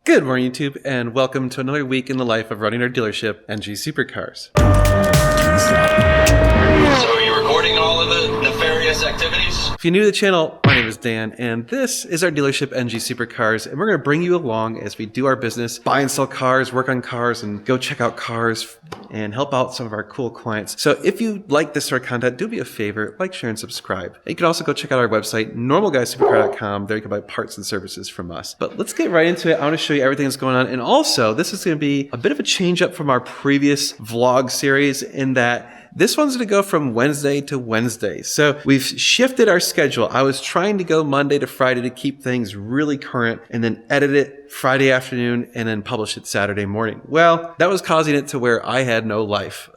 Good morning, YouTube, and welcome to another week in the life of running our dealership, NG Supercars. So are you recording all of the nefarious activities? If you're new to the channel, my name is Dan, and this is our dealership, NG Supercars, and we're going to bring you along as we do our business, buy and sell cars, work on cars, and go check out cars, and help out some of our cool clients. So if you like this sort of content, do me a favor, like, share, and subscribe. And you can also go check out our website, normalguysupercar.com. There you can buy parts and services from us. But let's get right into it. I want to show you everything that's going on, and also, this is going to be a bit of a change up from our previous vlog series in that this one's going to go from Wednesday to Wednesday. So we've shifted our schedule. I was trying to go Monday to Friday to keep things really current and then edit it Friday afternoon and then publish it Saturday morning. Well, that was causing it to where I had no life.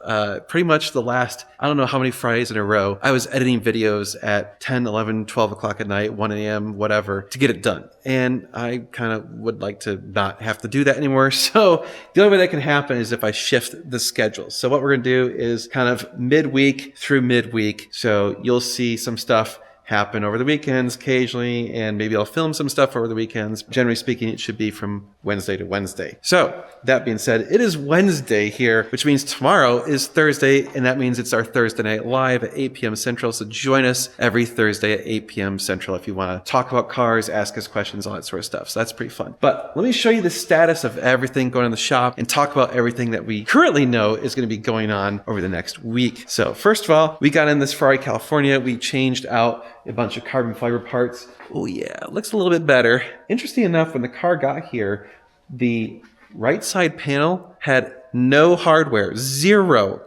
Pretty much the last, I don't know how many Fridays in a row, I was editing videos at 10, 11, 12 o'clock at night, 1 a.m., whatever, to get it done. And I kind of would like to not have to do that anymore. So the only way that can happen is if I shift the schedule. So what we're going to do is kind of midweek through midweek. So you'll see some stuff happen over the weekends occasionally, and maybe I'll film some stuff over the weekends. Generally speaking, it should be from Wednesday to Wednesday. So that being said, it is Wednesday here, which means tomorrow is Thursday, and that means it's our Thursday Night Live at 8 p.m. Central. So join us every Thursday at 8 p.m. Central if you want to talk about cars, ask us questions, all that sort of stuff. So that's pretty fun. But let me show you the status of everything going on in the shop and talk about everything that we currently know is going to be going on over the next week. So first of all, we got in this Ferrari California. We changed out a bunch of carbon fiber parts. Oh yeah, it looks a little bit better. Interesting enough, when the car got here, the right side panel had no hardware, zero.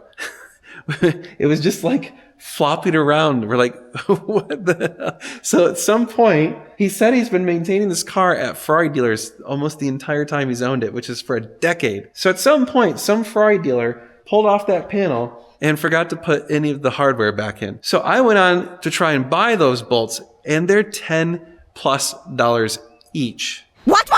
It was just like flopping around. We're like, what the hell? So at some point, he said he's been maintaining this car at Ferrari dealers almost the entire time he's owned it, which is for a decade. So at some point, some Ferrari dealer pulled off that panel and forgot to put any of the hardware back in. So I went on to try and buy those bolts, and they're $10+ each. What?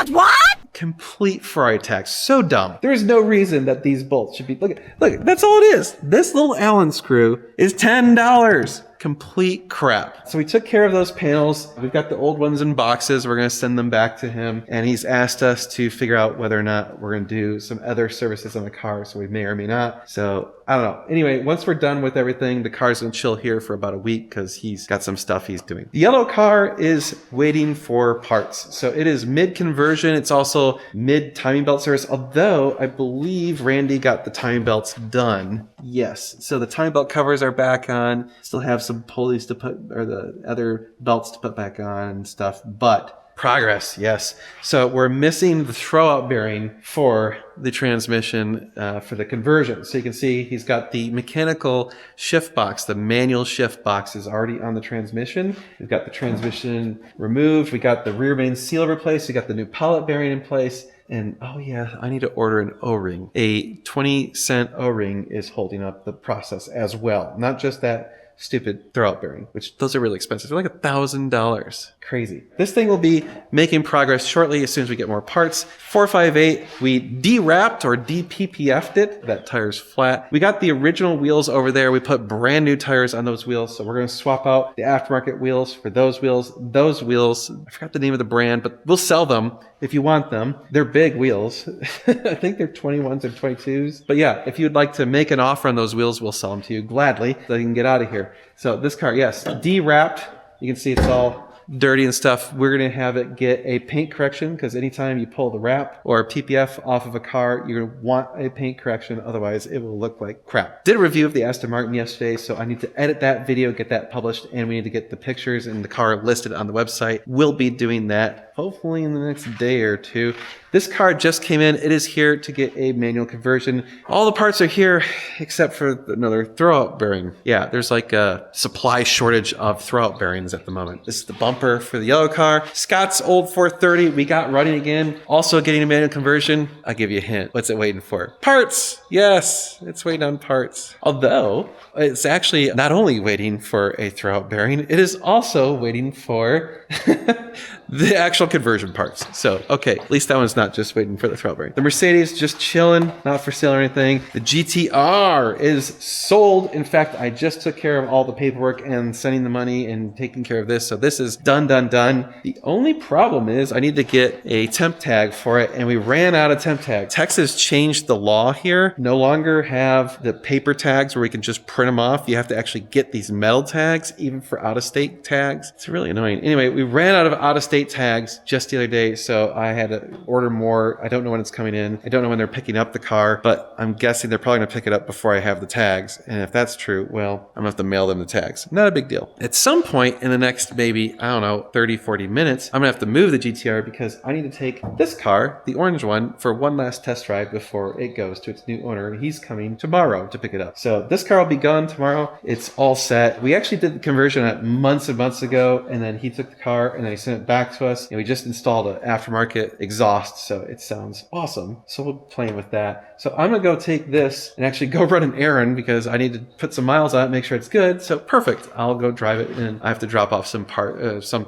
Complete Ferrari tax. So dumb. There is no reason that these bolts should be, look, that's all it is. This little Allen screw is $10. Complete crap. So we took care of those panels. We've got the old ones in boxes. We're going to send them back to him. And he's asked us to figure out whether or not we're going to do some other services on the car. So we may or may not. So I don't know. Anyway, once we're done with everything, the car's going to chill here for about a week because he's got some stuff he's doing. The yellow car is waiting for parts. So it is mid conversion. It's also mid timing belt service. Although I believe Randy got the timing belts done. Yes. So the timing belt covers are back on. Still have some pulleys to put, or the other belts to put back on and stuff, but progress, yes. So we're missing the throwout bearing for the transmission for the conversion. So you can see he's got the mechanical shift box. The manual shift box is already on the transmission. We've got the transmission removed. We got the rear main seal replaced. We got the new pallet bearing in place. And oh yeah, I need to order an O-ring. A 20-cent O-ring is holding up the process as well. Not just that stupid throwout bearing, which those are really expensive. They're like $1,000. Crazy. This thing will be making progress shortly as soon as we get more parts. 458, we de-wrapped or de-PPF'd it. That tire's flat. We got the original wheels over there. We put brand new tires on those wheels. So we're going to swap out the aftermarket wheels for those wheels. Those wheels, I forgot the name of the brand, but we'll sell them if you want them. They're big wheels. I think they're 21s and 22s. But yeah, if you'd like to make an offer on those wheels, we'll sell them to you gladly so you can get out of here. So this car, yes, de-wrapped. You can see it's all dirty and stuff. We're going to have it get a paint correction because anytime you pull the wrap or PPF off of a car, you're going to want a paint correction. Otherwise, it will look like crap. Did a review of the Aston Martin yesterday, so I need to edit that video, get that published, and we need to get the pictures and the car listed on the website. We'll be doing that hopefully in the next day or two. This car just came in. It is here to get a manual conversion. All the parts are here except for another throwout bearing. Yeah, there's like a supply shortage of throwout bearings at the moment. This is the bumper for the yellow car. Scott's old 430 we got running again. Also getting a manual conversion. I'll give you a hint. What's it waiting for? Parts! Yes, it's waiting on parts. Although, it's actually not only waiting for a throwout bearing, it is also waiting for the actual conversion parts. So, okay, at least that one's not just waiting for the throttle bearing. The Mercedes just chilling, not for sale or anything. The GTR is sold. In fact, I just took care of all the paperwork and sending the money and taking care of this. So this is done. The only problem is I need to get a temp tag for it, and we ran out of temp tags. Texas changed the law here. No longer have the paper tags where we can just print them off. You have to actually get these metal tags, even for out-of-state tags. It's really annoying. Anyway, we ran out of out-of-state tags just the other day, so I had to order more. I don't know when it's coming in. I don't know when they're picking up the car, but I'm guessing they're probably going to pick it up before I have the tags. And if that's true, well, I'm going to have to mail them the tags. Not a big deal. At some point in the next maybe, I don't know, 30, 40 minutes, I'm going to have to move the GTR because I need to take this car, the orange one, for one last test drive before it goes to its new owner. He's coming tomorrow to pick it up. So this car will be gone tomorrow. It's all set. We actually did the conversion months and months ago, and then he took the car and then he sent it back to us, and we just installed an aftermarket exhaust, so it sounds awesome. So we'll be playing with that. So I'm gonna go take this and actually go run an errand because I need to put some miles on it, make sure it's good. So perfect. I'll go drive it, and I have to drop off some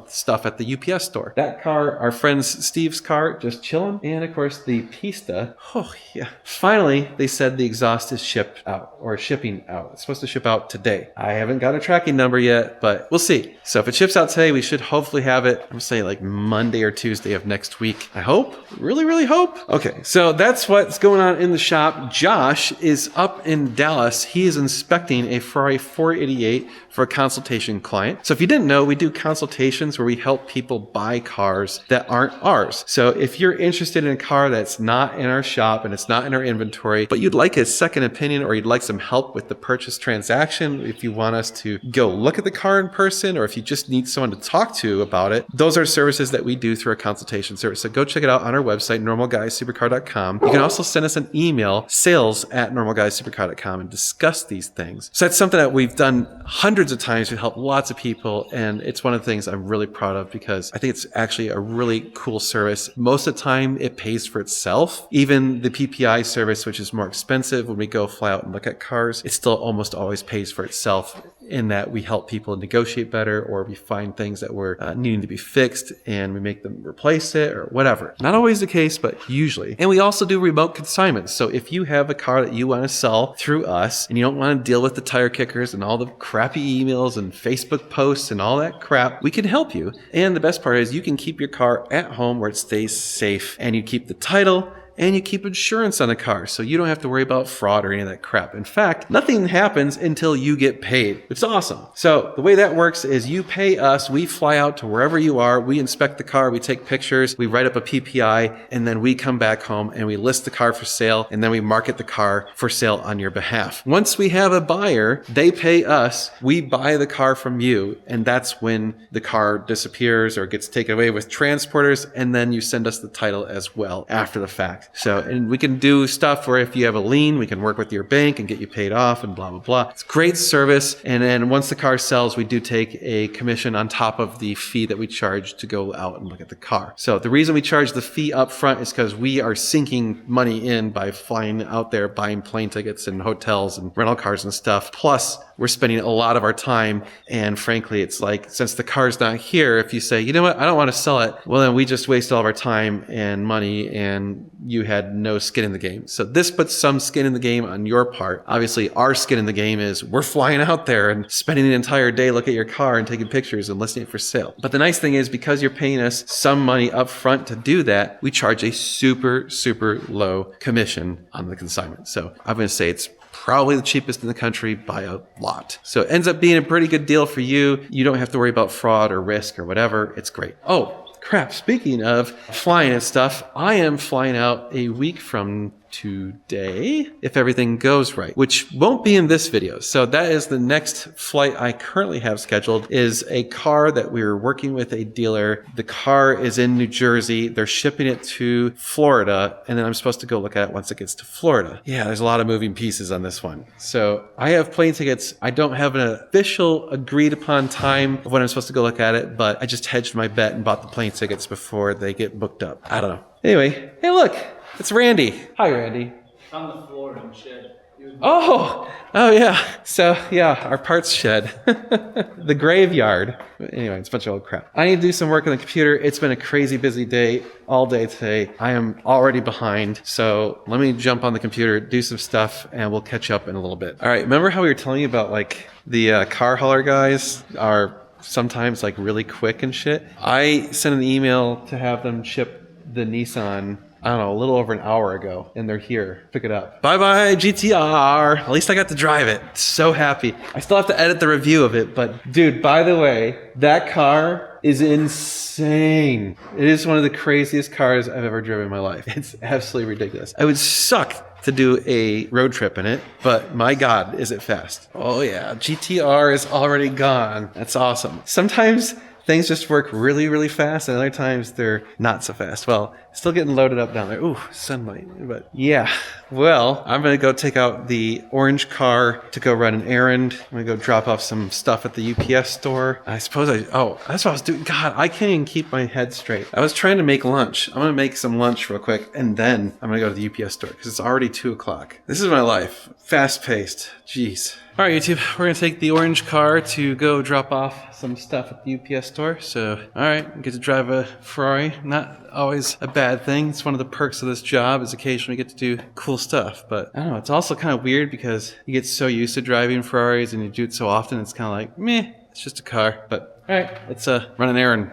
stuff at the UPS store. That car, our friend Steve's car, just chilling, and of course the Pista. Oh yeah. Finally, they said the exhaust is shipping out. It's supposed to ship out today. I haven't got a tracking number yet, but we'll see. So if it ships out today, we should hopefully have it, I'm saying like Monday or Tuesday of next week. I hope. Really hope. Okay, so that's what's going on in the shop. Josh is up in Dallas. He is inspecting a Ferrari 488 for a consultation client. So if you didn't know, we do consultations where we help people buy cars that aren't ours. So if you're interested in a car that's not in our shop and it's not in our inventory, but you'd like a second opinion or you'd like some help with the purchase transaction, if you want us to go look at the car in person, or if you just need someone to talk to about it, those are services that we do through a consultation service. So go check it out on our website, normalguysupercar.com. You can also send us an email, sales@normalguysupercar.com, and discuss these things. So that's something that we've done hundreds of times. We help lots of people, and it's one of the things I'm really proud of because I think it's actually a really cool service. Most of the time, it pays for itself. Even the PPI service, which is more expensive when we go fly out and look at cars, it still almost always pays for itself in that we help people negotiate better, or we find things that were needing to be fixed and we make them replace it or whatever. Not always the case, but usually. And we also do remote consignments. So if you have a car that you want to sell through us and you don't want to deal with the tire kickers and all the crappy emails and Facebook posts and all that crap, we can help you. And the best part is you can keep your car at home where it stays safe, and you keep the title and you keep insurance on the car, so you don't have to worry about fraud or any of that crap. In fact, nothing happens until you get paid. It's awesome. So the way that works is you pay us, we fly out to wherever you are, we inspect the car, we take pictures, we write up a PPI, and then we come back home and we list the car for sale, and then we market the car for sale on your behalf. Once we have a buyer, they pay us, we buy the car from you, and that's when the car disappears or gets taken away with transporters, and then you send us the title as well after the fact. So, and we can do stuff where if you have a lien, we can work with your bank and get you paid off and blah, blah, blah. It's great service. And then once the car sells, we do take a commission on top of the fee that we charge to go out and look at the car. So the reason we charge the fee up front is because we are sinking money in by flying out there, buying plane tickets and hotels and rental cars and stuff. Plus, we're spending a lot of our time. And frankly, it's like, since the car's not here, if you say, you know what, I don't want to sell it, well, then we just waste all of our time and money, and you had no skin in the game. So this puts some skin in the game on your part. Obviously, our skin in the game is we're flying out there and spending the entire day looking at your car and taking pictures and listing it for sale. But the nice thing is, because you're paying us some money up front to do that, we charge a super, super low commission on the consignment. So I'm going to say it's probably the cheapest in the country by a lot. So it ends up being a pretty good deal for you. You don't have to worry about fraud or risk or whatever. It's great. Oh, crap. Speaking of flying and stuff, I am flying out a week from today, if everything goes right, which won't be in this video. So that is the next flight I currently have scheduled, is a car that we're working with a dealer. The car is in New Jersey. They're shipping it to Florida, and then I'm supposed to go look at it once it gets to Florida. Yeah, there's a lot of moving pieces on this one. So I have plane tickets. I don't have an official agreed upon time of when I'm supposed to go look at it, but I just hedged my bet and bought the plane tickets before they get booked up. I don't know. Anyway, hey look, it's Randy. Hi, Randy. On the floor and shit. Oh yeah. So yeah, our parts shed. The graveyard. Anyway, it's a bunch of old crap. I need to do some work on the computer. It's been a crazy busy day all day today. I am already behind. So let me jump on the computer, do some stuff, and we'll catch up in a little bit. All right. Remember how we were telling you about like the car hauler guys are sometimes like really quick and shit? I sent an email to have them ship the Nissan, I don't know, a little over an hour ago, and they're here. Pick it up. Bye-bye, GTR. At least I got to drive it. So happy. I still have to edit the review of it, but dude, by the way, that car is insane. It is one of the craziest cars I've ever driven in my life. It's absolutely ridiculous. I would suck to do a road trip in it, but my God, is it fast. Oh yeah, GTR is already gone. That's awesome. Sometimes things just work really, really fast, and other times they're not so fast. Well, still getting loaded up down there. Ooh, sunlight. But yeah, well, I'm going to go take out the orange car to go run an errand. I'm going to go drop off some stuff at the UPS store. I suppose that's what I was doing. God, I can't even keep my head straight. I was trying to make lunch. I'm going to make some lunch real quick, and then I'm going to go to the UPS store because it's already 2 o'clock. This is my life. Fast paced. Jeez. All right, YouTube, we're going to take the orange car to go drop off some stuff at the UPS store. So, all right, get to drive a Ferrari. Not always a bad thing. It's one of the perks of this job is occasionally get to do cool stuff. But I don't know, it's also kind of weird because you get so used to driving Ferraris and you do it so often, it's kind of like, meh, it's just a car. But all right, let's run an errand.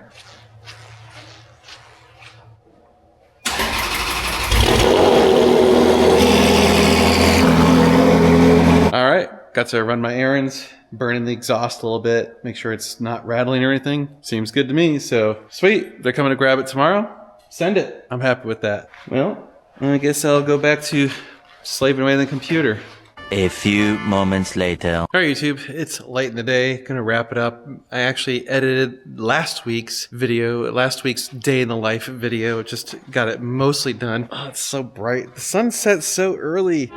All right. Got to run my errands, burning the exhaust a little bit, make sure it's not rattling or anything. Seems good to me, so sweet. They're coming to grab it tomorrow. Send it. I'm happy with that. Well, I guess I'll go back to slaving away on the computer. A few moments later. All right, YouTube, it's late in the day. Gonna wrap it up. I actually edited last week's video, last week's day in the life video. Just got it mostly done. Oh, it's so bright. The sun sets so early.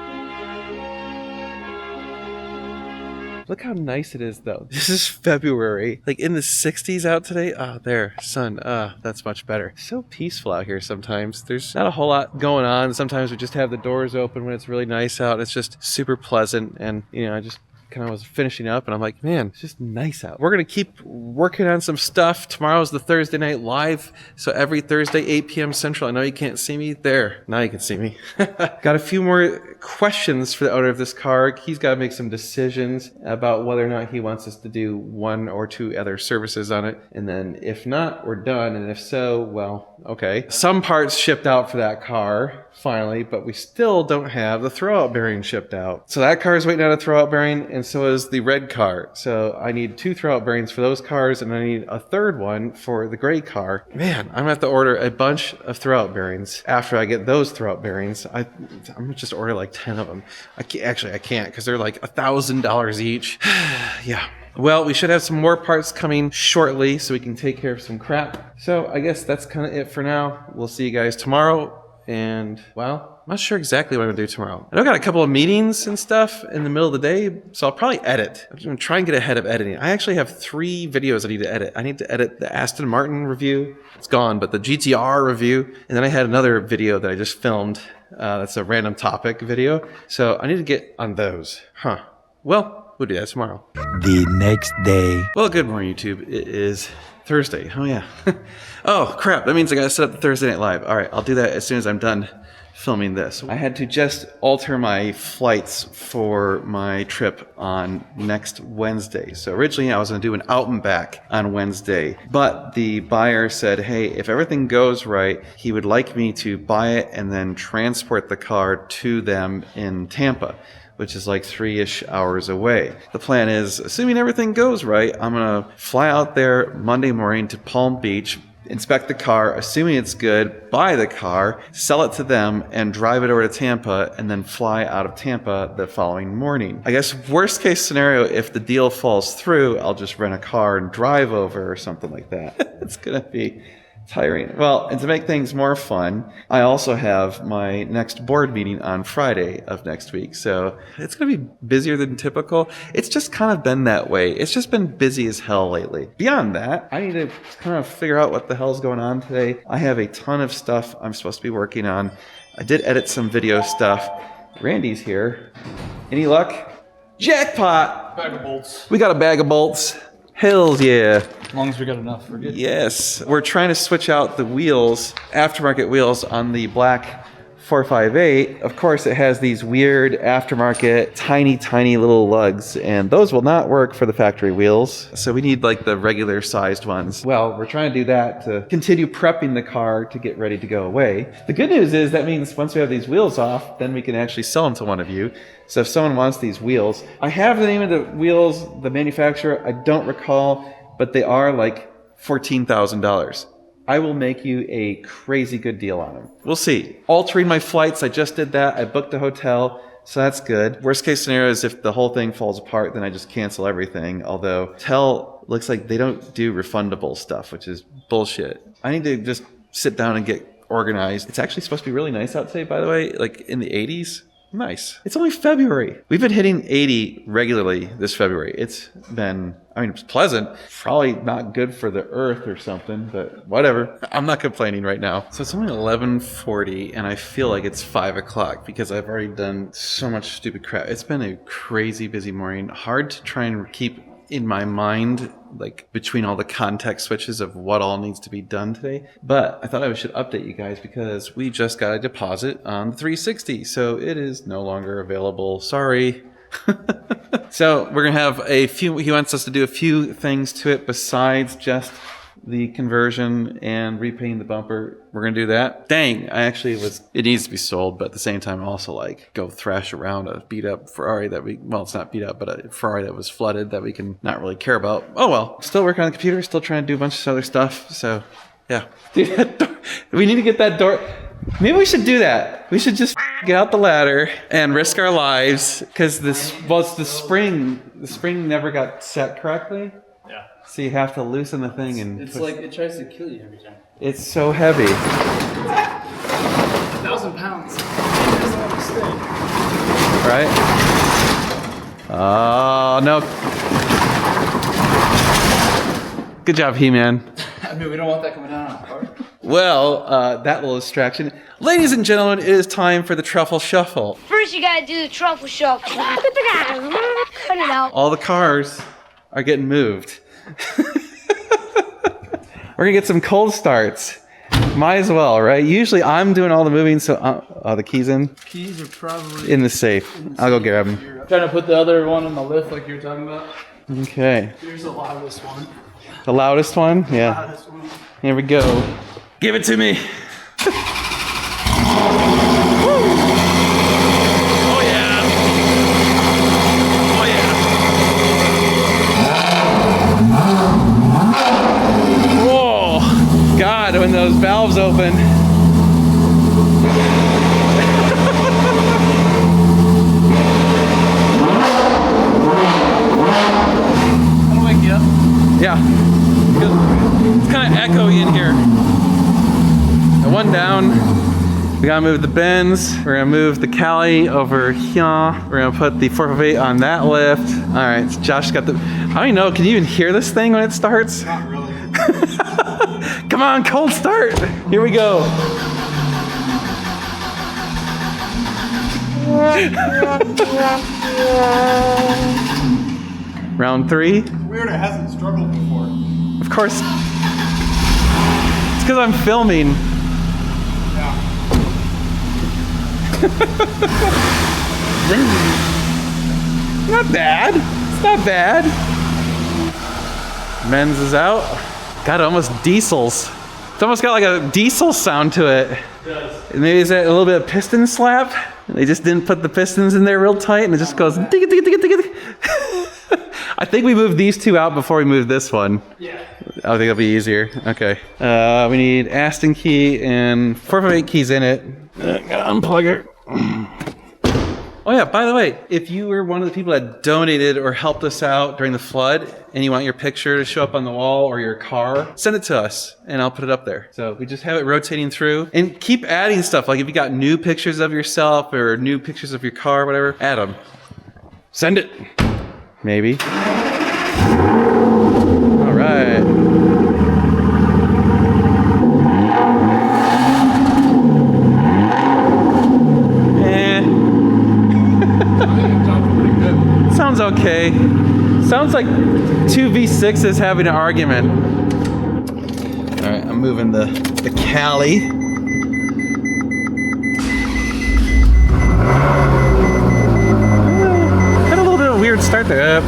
Look how nice it is, though. This is February. Like in the 60s out today. Oh, there, sun. That's much better. So peaceful out here sometimes. There's not a whole lot going on. Sometimes we just have the doors open when it's really nice out. It's just super pleasant. And, I just kind of was finishing up and I'm like, man, it's just nice out. We're going to keep working on some stuff. Tomorrow's the Thursday Night Live. So every Thursday, 8 p.m. Central. I know you can't see me there. Now you can see me. Got a few more questions for the owner of this car. He's got to make some decisions about whether or not he wants us to do 1 or 2 other services on it. And then if not, we're done. And if so, well, okay. Some parts shipped out for that car finally, but we still don't have the throwout bearing shipped out. So that car is waiting on a throwout bearing, and so is the red car. So I need 2 throwout bearings for those cars, and I need a third one for the gray car. Man, I'm gonna have to order a bunch of throwout bearings after I get those throwout bearings. I'm gonna just order like 10 of them. I can't because they're like $1,000 each. Yeah. Well, we should have some more parts coming shortly so we can take care of some crap. So I guess that's kind of it for now. We'll see you guys tomorrow. And, well, I'm not sure exactly what I'm going to do tomorrow. I know I got a couple of meetings and stuff in the middle of the day, so I'll probably edit. I'm going to try and get ahead of editing. I actually have 3 videos I need to edit. I need to edit the Aston Martin review. It's gone, but the GTR review. And then I had another video that I just filmed. That's a random topic video. So I need to get on those. Well, we'll do that tomorrow. The next day. Well, good morning, YouTube. It is Thursday. Oh, yeah. Oh, crap. That means I got to set up the Thursday Night Live. All right, I'll do that as soon as I'm done filming this. I had to just alter my flights for my trip on next Wednesday. So originally I was going to do an out and back on Wednesday, but the buyer said, hey, if everything goes right, he would like me to buy it and then transport the car to them in Tampa, which is like 3-ish hours away. The plan is, assuming everything goes right, I'm gonna fly out there Monday morning to Palm Beach, inspect the car, assuming it's good, buy the car, sell it to them, and drive it over to Tampa, and then fly out of Tampa the following morning. I guess worst case scenario, if the deal falls through, I'll just rent a car and drive over or something like that. It's gonna be tiring. Well, and to make things more fun, I also have my next board meeting on Friday of next week. So it's going to be busier than typical. It's just kind of been that way. It's just been busy as hell lately. Beyond that, I need to kind of figure out what the hell's going on today. I have a ton of stuff I'm supposed to be working on. I did edit some video stuff. Randy's here. Any luck? Jackpot! Bag of bolts. We got a bag of bolts. Hells yeah. As long as we got enough, we're good. Yes. We're trying to switch out the wheels, aftermarket wheels on the black 458. Of course, it has these weird aftermarket, tiny little lugs, and those will not work for the factory wheels. So we need like the regular sized ones. Well, we're trying to do that to continue prepping the car to get ready to go away. The good news is that means once we have these wheels off, then we can actually sell them to one of you. So if someone wants these wheels, I have the name of the wheels, the manufacturer, I don't recall, but they are like $14,000. I will make you a crazy good deal on them. We'll see. Altering my flights, I just did that. I booked a hotel, so that's good. Worst case scenario is if the whole thing falls apart, then I just cancel everything. Although hotel looks like they don't do refundable stuff, which is bullshit. I need to just sit down and get organized. It's actually supposed to be really nice out today, by the way, like in the 80s. Nice. It's only February. We've been hitting 80 regularly this February. It's been, it's pleasant. Probably not good for the earth or something, but whatever. I'm not complaining right now. So it's only 11:40 and I feel like it's 5 o'clock because I've already done so much stupid crap. It's been a crazy busy morning. Hard to try and keep in my mind, like between all the context switches of what all needs to be done today. But I thought I should update you guys because we just got a deposit on the 360. So it is no longer available. Sorry. So we're going to have he wants us to do a few things to it besides just the conversion and repainting the bumper. We're going to do that. Dang, it needs to be sold, but at the same time also like go thrash around a beat up Ferrari it's not beat up, but a Ferrari that was flooded that we can not really care about. Oh well, still working on the computer, still trying to do a bunch of other stuff. So yeah, dude, we need to get that door. Maybe we should do that. We should just get out the ladder and risk our lives because it's the spring. The spring never got set correctly. Yeah. So you have to loosen the thing and It's like it tries to kill you every time. It's so heavy. 1,000 pounds. It doesn't want to stay. Right? Oh, no. Good job, He-Man. I mean, we don't want that coming down on our car. Well, that little distraction. Ladies and gentlemen, it is time for the Truffle Shuffle. First, you gotta do the truffle shuffle. Cut it out. All the cars are getting moved. We're gonna get some cold starts. Might as well, right? Usually I'm doing all the moving, so the keys in? Keys are probably In the safe. I'll go grab them. trying to put the other one on the lift like you were talking about. Okay. Here's the loudest one. The loudest one? Yeah. Loudest one. Here we go. Give it to me. Oh yeah. Oh yeah. Whoa. God, when those valves open. I'll wake you up. Yeah. It's kind of echoey in here. One down. We gotta move the Benz. We're gonna move the Cali over here. We're gonna put the 458 on that lift. All right, so Josh got the. I don't even know. Can you even hear this thing when it starts? Not really. Come on, cold start. Here we go. Round 3. Weird, it hasn't struggled before. Of course. It's because I'm filming. Yeah. Not bad. It's not bad. Men's is out. God, it almost diesels. It's almost got like a diesel sound to it. It does. Maybe is that a little bit of piston slap? They just didn't put the pistons in there real tight and it just goes dig dig dig dig dig. I think we moved these two out before we moved this one. Yeah. I think it'll be easier. Okay. We need Aston key and 458 keys in it. Gotta unplug it. Oh yeah, by the way, if you were one of the people that donated or helped us out during the flood and you want your picture to show up on the wall or your car, send it to us and I'll put it up there. So we just have it rotating through and keep adding stuff. Like if you got new pictures of yourself or new pictures of your car, whatever, add them. Send it. Maybe. All right. okay. Sounds like two V6s having an argument. All right, I'm moving the Cali. Had a little bit of a weird start there.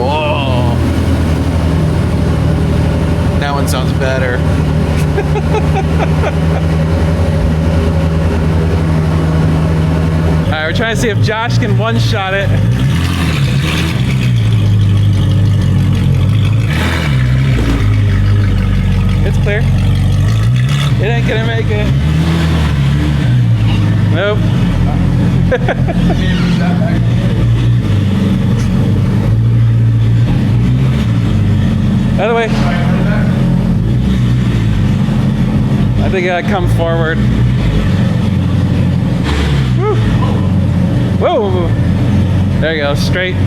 Oh, that one sounds better. All right, we're trying to see if Josh can one-shot it. It's clear. It ain't gonna make it. Nope. By the way, I think I come forward. Woo. Whoa! There you go, straight.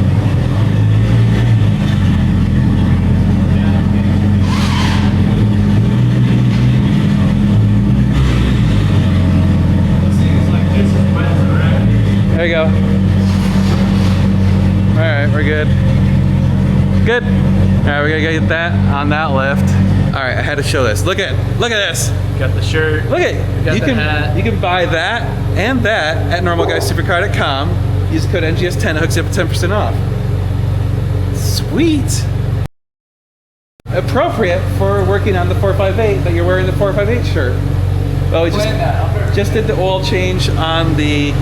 There you go. All right, we're good. Good. All right, we're gonna get that on that lift. All right, I had to show this. Look at this. Got the shirt. Look at Got you the can hat. you can buy that and that at normalguysupercar.com. Use code NGS10 to hook you up with 10% off. Sweet. Appropriate for working on the 458 that you're wearing the 458 shirt. Well, we just did the oil change on the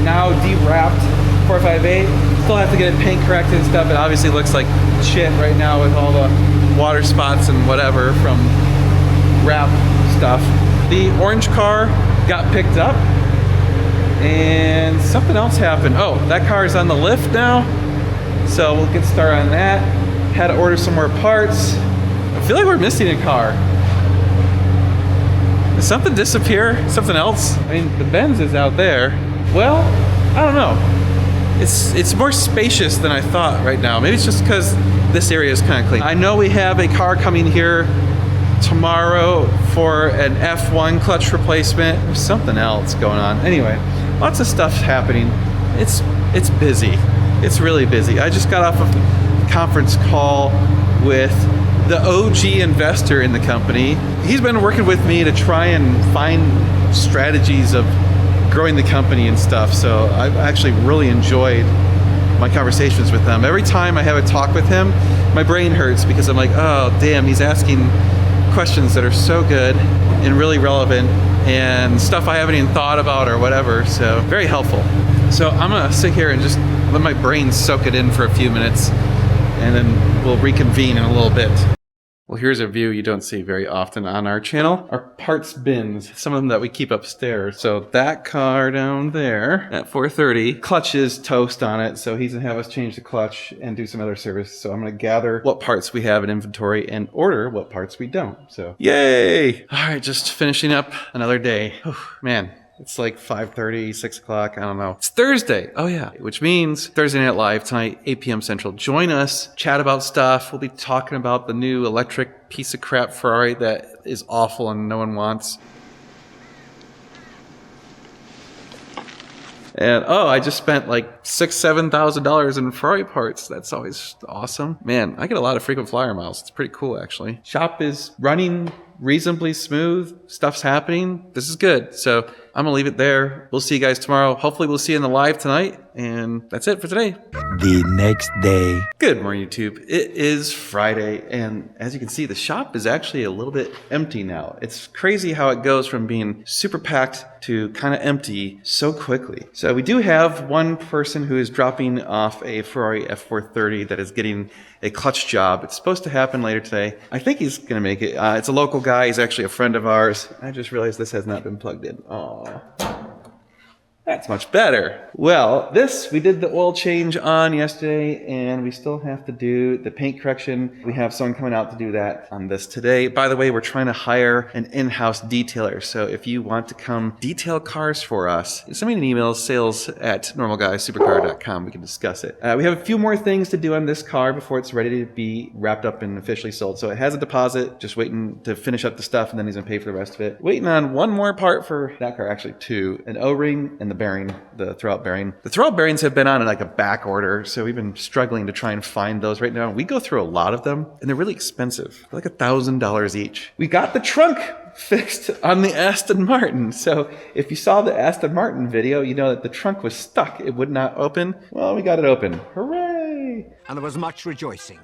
now de-wrapped 458. Still have to get it paint corrected and stuff. It obviously looks like shit right now with all the water spots and whatever from wrap stuff. The orange car got picked up and something else happened. Oh, that car is on the lift now. So we'll get started on that. Had to order some more parts. I feel like we're missing a car. Did something disappear? Something else? I mean, the Benz is out there. Well, I don't know. It's more spacious than I thought right now. Maybe it's just because this area is kind of clean. I know we have a car coming here tomorrow for an F1 clutch replacement. There's something else going on. Anyway, lots of stuff happening. It's busy. It's really busy. I just got off of a conference call with the OG investor in the company. He's been working with me to try and find strategies of growing the company and stuff. So I've actually really enjoyed my conversations with him. Every time I have a talk with him, my brain hurts because I'm like, oh damn, he's asking questions that are so good and really relevant and stuff I haven't even thought about or whatever. So very helpful. So I'm gonna sit here and just let my brain soak it in for a few minutes and then we'll reconvene in a little bit. Well, here's a view you don't see very often on our channel. Our parts bins, some of them that we keep upstairs. So that car down there at 430, clutch is toast on it. So he's gonna have us change the clutch and do some other service. So I'm gonna gather what parts we have in inventory and order what parts we don't. So yay! All right, just finishing up another day. Oh, man. It's like 5:30, 6 o'clock, I don't know. It's Thursday, oh yeah, which means Thursday Night Live tonight, 8 p.m. Central. Join us, chat about stuff. We'll be talking about the new electric piece of crap Ferrari that is awful and no one wants. And oh, I just spent like $6,000-$7,000 in Ferrari parts. That's always awesome. Man, I get a lot of frequent flyer miles. It's pretty cool, actually. Shop is running reasonably smooth. Stuff's happening. This is good. So I'm gonna leave it there. We'll see you guys tomorrow. Hopefully we'll see you in the live tonight. And that's it for today. The next day. Good morning, YouTube. It is Friday, and as you can see, the shop is actually a little bit empty now. It's crazy how it goes from being super packed to kind of empty so quickly. So we do have one person who is dropping off a Ferrari F430 that is getting a clutch job. It's supposed to happen later today. I think he's gonna make it. It's a local guy. He's actually a friend of ours. I just realized this has not been plugged in. Aww. That's much better. Well, this we did the oil change on yesterday, and we still have to do the paint correction. We have someone coming out to do that on this today. By the way, we're trying to hire an in-house detailer. So if you want to come detail cars for us, send me an email, sales@normalguysupercar.com. We can discuss it. We have a few more things to do on this car before it's ready to be wrapped up and officially sold. So it has a deposit, just waiting to finish up the stuff, and then he's gonna pay for the rest of it. Waiting on one more part for that car, actually two, an O-ring and the bearing, the throwout bearing. The throwout bearings have been on like a back order, so we've been struggling to try and find those right now. We go through a lot of them, and they're really expensive, like $1,000 each. We got the trunk fixed on the Aston Martin. So if you saw the Aston Martin video, you know that the trunk was stuck. It would not open. Well, we got it open. Hooray! And there was much rejoicing.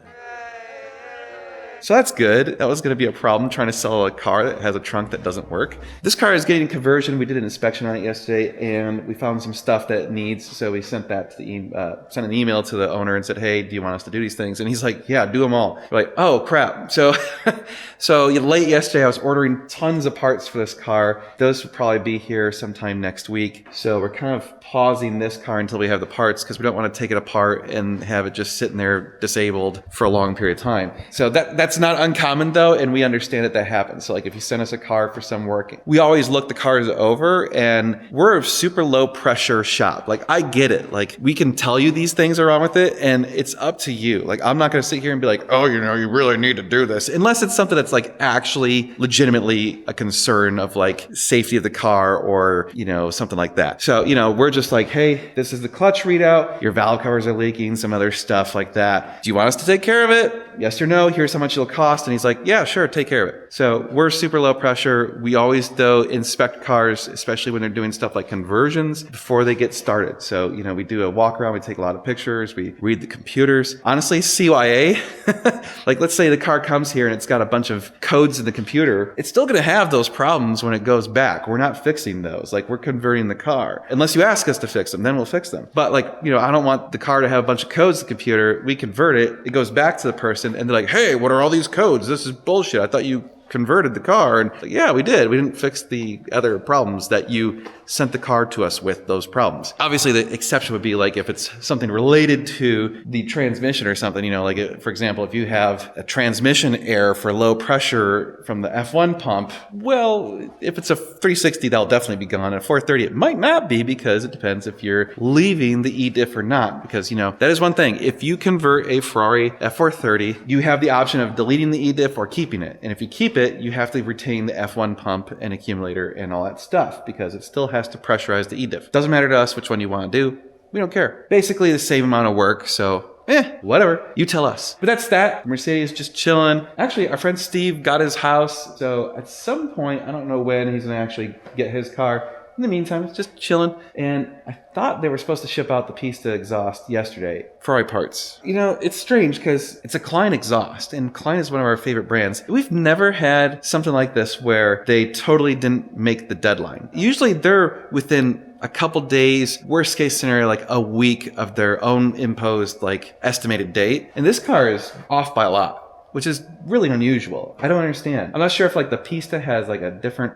So that's good. That was going to be a problem trying to sell a car that has a trunk that doesn't work. This car is getting conversion. We did an inspection on it yesterday, and we found some stuff that it needs. So we sent that to sent an email to the owner and said, "Hey, do you want us to do these things?" And he's like, "Yeah, do them all." We're like, "Oh crap!" So, late yesterday, I was ordering tons of parts for this car. Those will probably be here sometime next week. So we're kind of pausing this car until we have the parts because we don't want to take it apart and have it just sitting there disabled for a long period of time. So that's not uncommon though, and we understand that happens. So like if you send us a car for some work, we always look the cars over, and we're a super low pressure shop. Like I get it. Like we can tell you these things are wrong with it, and it's up to you. Like I'm not going to sit here and be like, "Oh, you really need to do this," unless it's something that's like actually legitimately a concern of like safety of the car or, something like that. So, we're just like, "Hey, this is the clutch readout. Your valve covers are leaking," some other stuff like that. "Do you want us to take care of it? Yes or no? Here's how much it'll cost." And he's like, "Yeah, sure, take care of it." So we're super low pressure. We always, though, inspect cars, especially when they're doing stuff like conversions, before they get started. So, we do a walk around, we take a lot of pictures, we read the computers. Honestly, CYA, like let's say the car comes here and it's got a bunch of codes in the computer, it's still going to have those problems when it goes back. We're not fixing those. Like we're converting the car. Unless you ask us to fix them, then we'll fix them. But like, I don't want the car to have a bunch of codes in the computer. We convert it, it goes back to the person, and they're like, "Hey, what are all these codes? This is bullshit. I thought you converted the car." And like, "Yeah, we did. We didn't fix the other problems that you sent the car to us with, those problems." Obviously, the exception would be like if it's something related to the transmission or something, like for example, if you have a transmission error for low pressure from the F1 pump, well, if it's a 360, that'll definitely be gone. At 430, it might not be because it depends if you're leaving the e-diff or not. Because, that is one thing. If you convert a Ferrari F430, you have the option of deleting the e-diff or keeping it. And if you keep it, you have to retain the F1 pump and accumulator and all that stuff because it still has to pressurize the e-diff. Doesn't matter to us which one you want to do. We don't care. Basically the same amount of work, so whatever. You tell us. But that's that. Mercedes just chilling. Actually, our friend Steve got his house, so at some point, I don't know when, he's going to actually get his car. In the meantime, it's just chilling. And I thought they were supposed to ship out the Pista exhaust yesterday. Ferrari parts. It's strange because it's a Klein exhaust, and Klein is one of our favorite brands. We've never had something like this where they totally didn't make the deadline. Usually they're within a couple days, worst case scenario, like a week of their own imposed like estimated date. And this car is off by a lot, which is really unusual. I don't understand. I'm not sure if like the Pista has like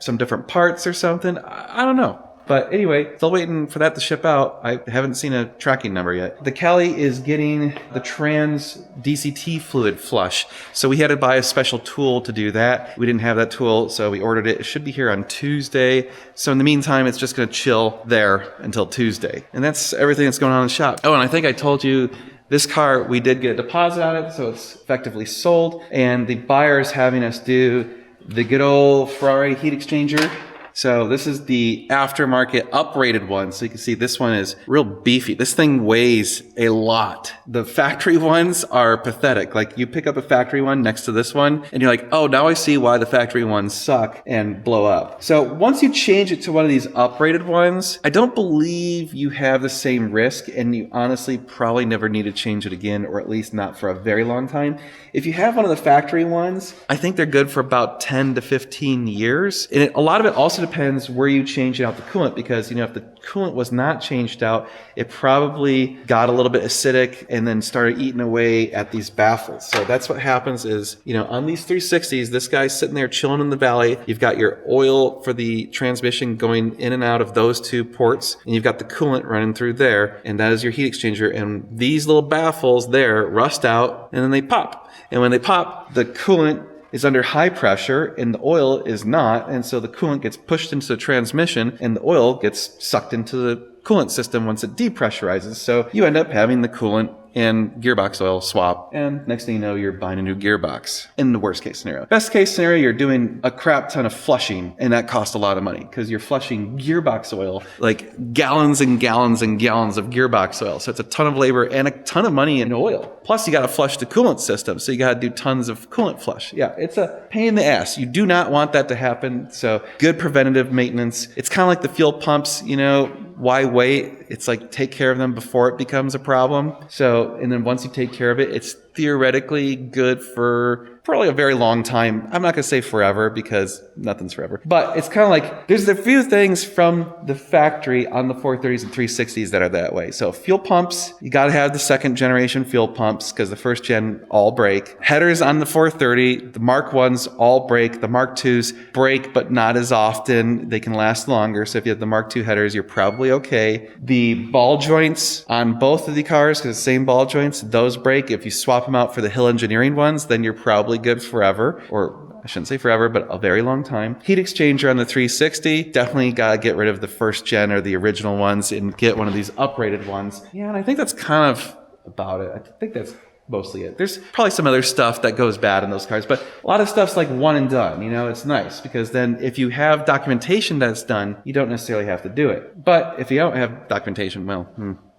some different parts or something. I don't know. But anyway, still waiting for that to ship out. I haven't seen a tracking number yet. The Cali is getting the trans DCT fluid flush. So we had to buy a special tool to do that. We didn't have that tool, so we ordered it. It should be here on Tuesday. So in the meantime, it's just going to chill there until Tuesday. And that's everything that's going on in the shop. Oh, and I think I told you this car, we did get a deposit on it, so it's effectively sold. And the buyer is having us do the good old Ferrari heat exchanger. So this is the aftermarket uprated one. So you can see this one is real beefy. This thing weighs a lot. The factory ones are pathetic. Like you pick up a factory one next to this one and you're like, "Oh, now I see why the factory ones suck and blow up." So once you change it to one of these uprated ones, I don't believe you have the same risk, and you honestly probably never need to change it again, or at least not for a very long time. If you have one of the factory ones, I think they're good for about 10 to 15 years. And a lot of it also depends where you change out the coolant, because, if the coolant was not changed out, it probably got a little bit acidic and then started eating away at these baffles. So that's what happens is, on these 360s, this guy's sitting there chilling in the valley. You've got your oil for the transmission going in and out of those two ports, and you've got the coolant running through there, and that is your heat exchanger. And these little baffles there rust out, and then they pop. And when they pop, the coolant is under high pressure and the oil is not. And so the coolant gets pushed into the transmission and the oil gets sucked into the coolant system once it depressurizes. So you end up having the coolant and gearbox oil swap. And next thing you know, you're buying a new gearbox in the worst case scenario. Best case scenario, you're doing a crap ton of flushing, and that costs a lot of money because you're flushing gearbox oil, like gallons and gallons and gallons of gearbox oil. So it's a ton of labor and a ton of money in oil. Plus you got to flush the coolant system. So you got to do tons of coolant flush. Yeah, it's a pain in the ass. You do not want that to happen. So good preventative maintenance. It's kind of like the fuel pumps, you know, why wait? It's like take care of them before it becomes a problem. So, and then once you take care of it, it's theoretically good for probably a very long time. I'm not going to say forever because nothing's forever, but it's kind of like there's a few things from the factory on the 430s and 360s that are that way. So fuel pumps, you got to have the second generation fuel pumps because the first gen all break. Headers on the 430, the Mark 1s all break. The Mark 2s break, but not as often. They can last longer. So if you have the Mark 2 headers, you're probably okay. The ball joints on both of the cars, because the same ball joints, those break. If you swap them out for the Hill Engineering ones, then you're probably good forever, or I shouldn't say forever, but a very long time. Heat exchanger on the 360, definitely got to get rid of the first gen or the original ones and get one of these uprated ones. Yeah, and I think that's kind of about it. I think that's mostly it. There's probably some other stuff that goes bad in those cars, but a lot of stuff's like one and done. You know, it's nice because then if you have documentation that's done, you don't necessarily have to do it. But if you don't have documentation, well,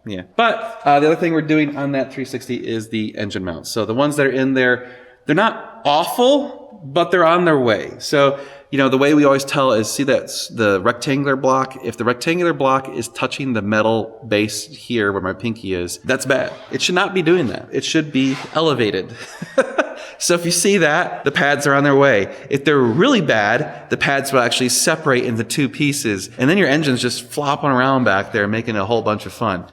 yeah. But the other thing we're doing on that 360 is the engine mounts. So the ones that are in there, they're not awful, but they're on their way. So, you know, the way we always tell is see that the rectangular block, if the rectangular block is touching the metal base here where my pinky is, that's bad. It should not be doing that. It should be elevated. So if you see that, the pads are on their way. If they're really bad, the pads will actually separate into two pieces, and then your engine's just flopping around back there making a whole bunch of fun.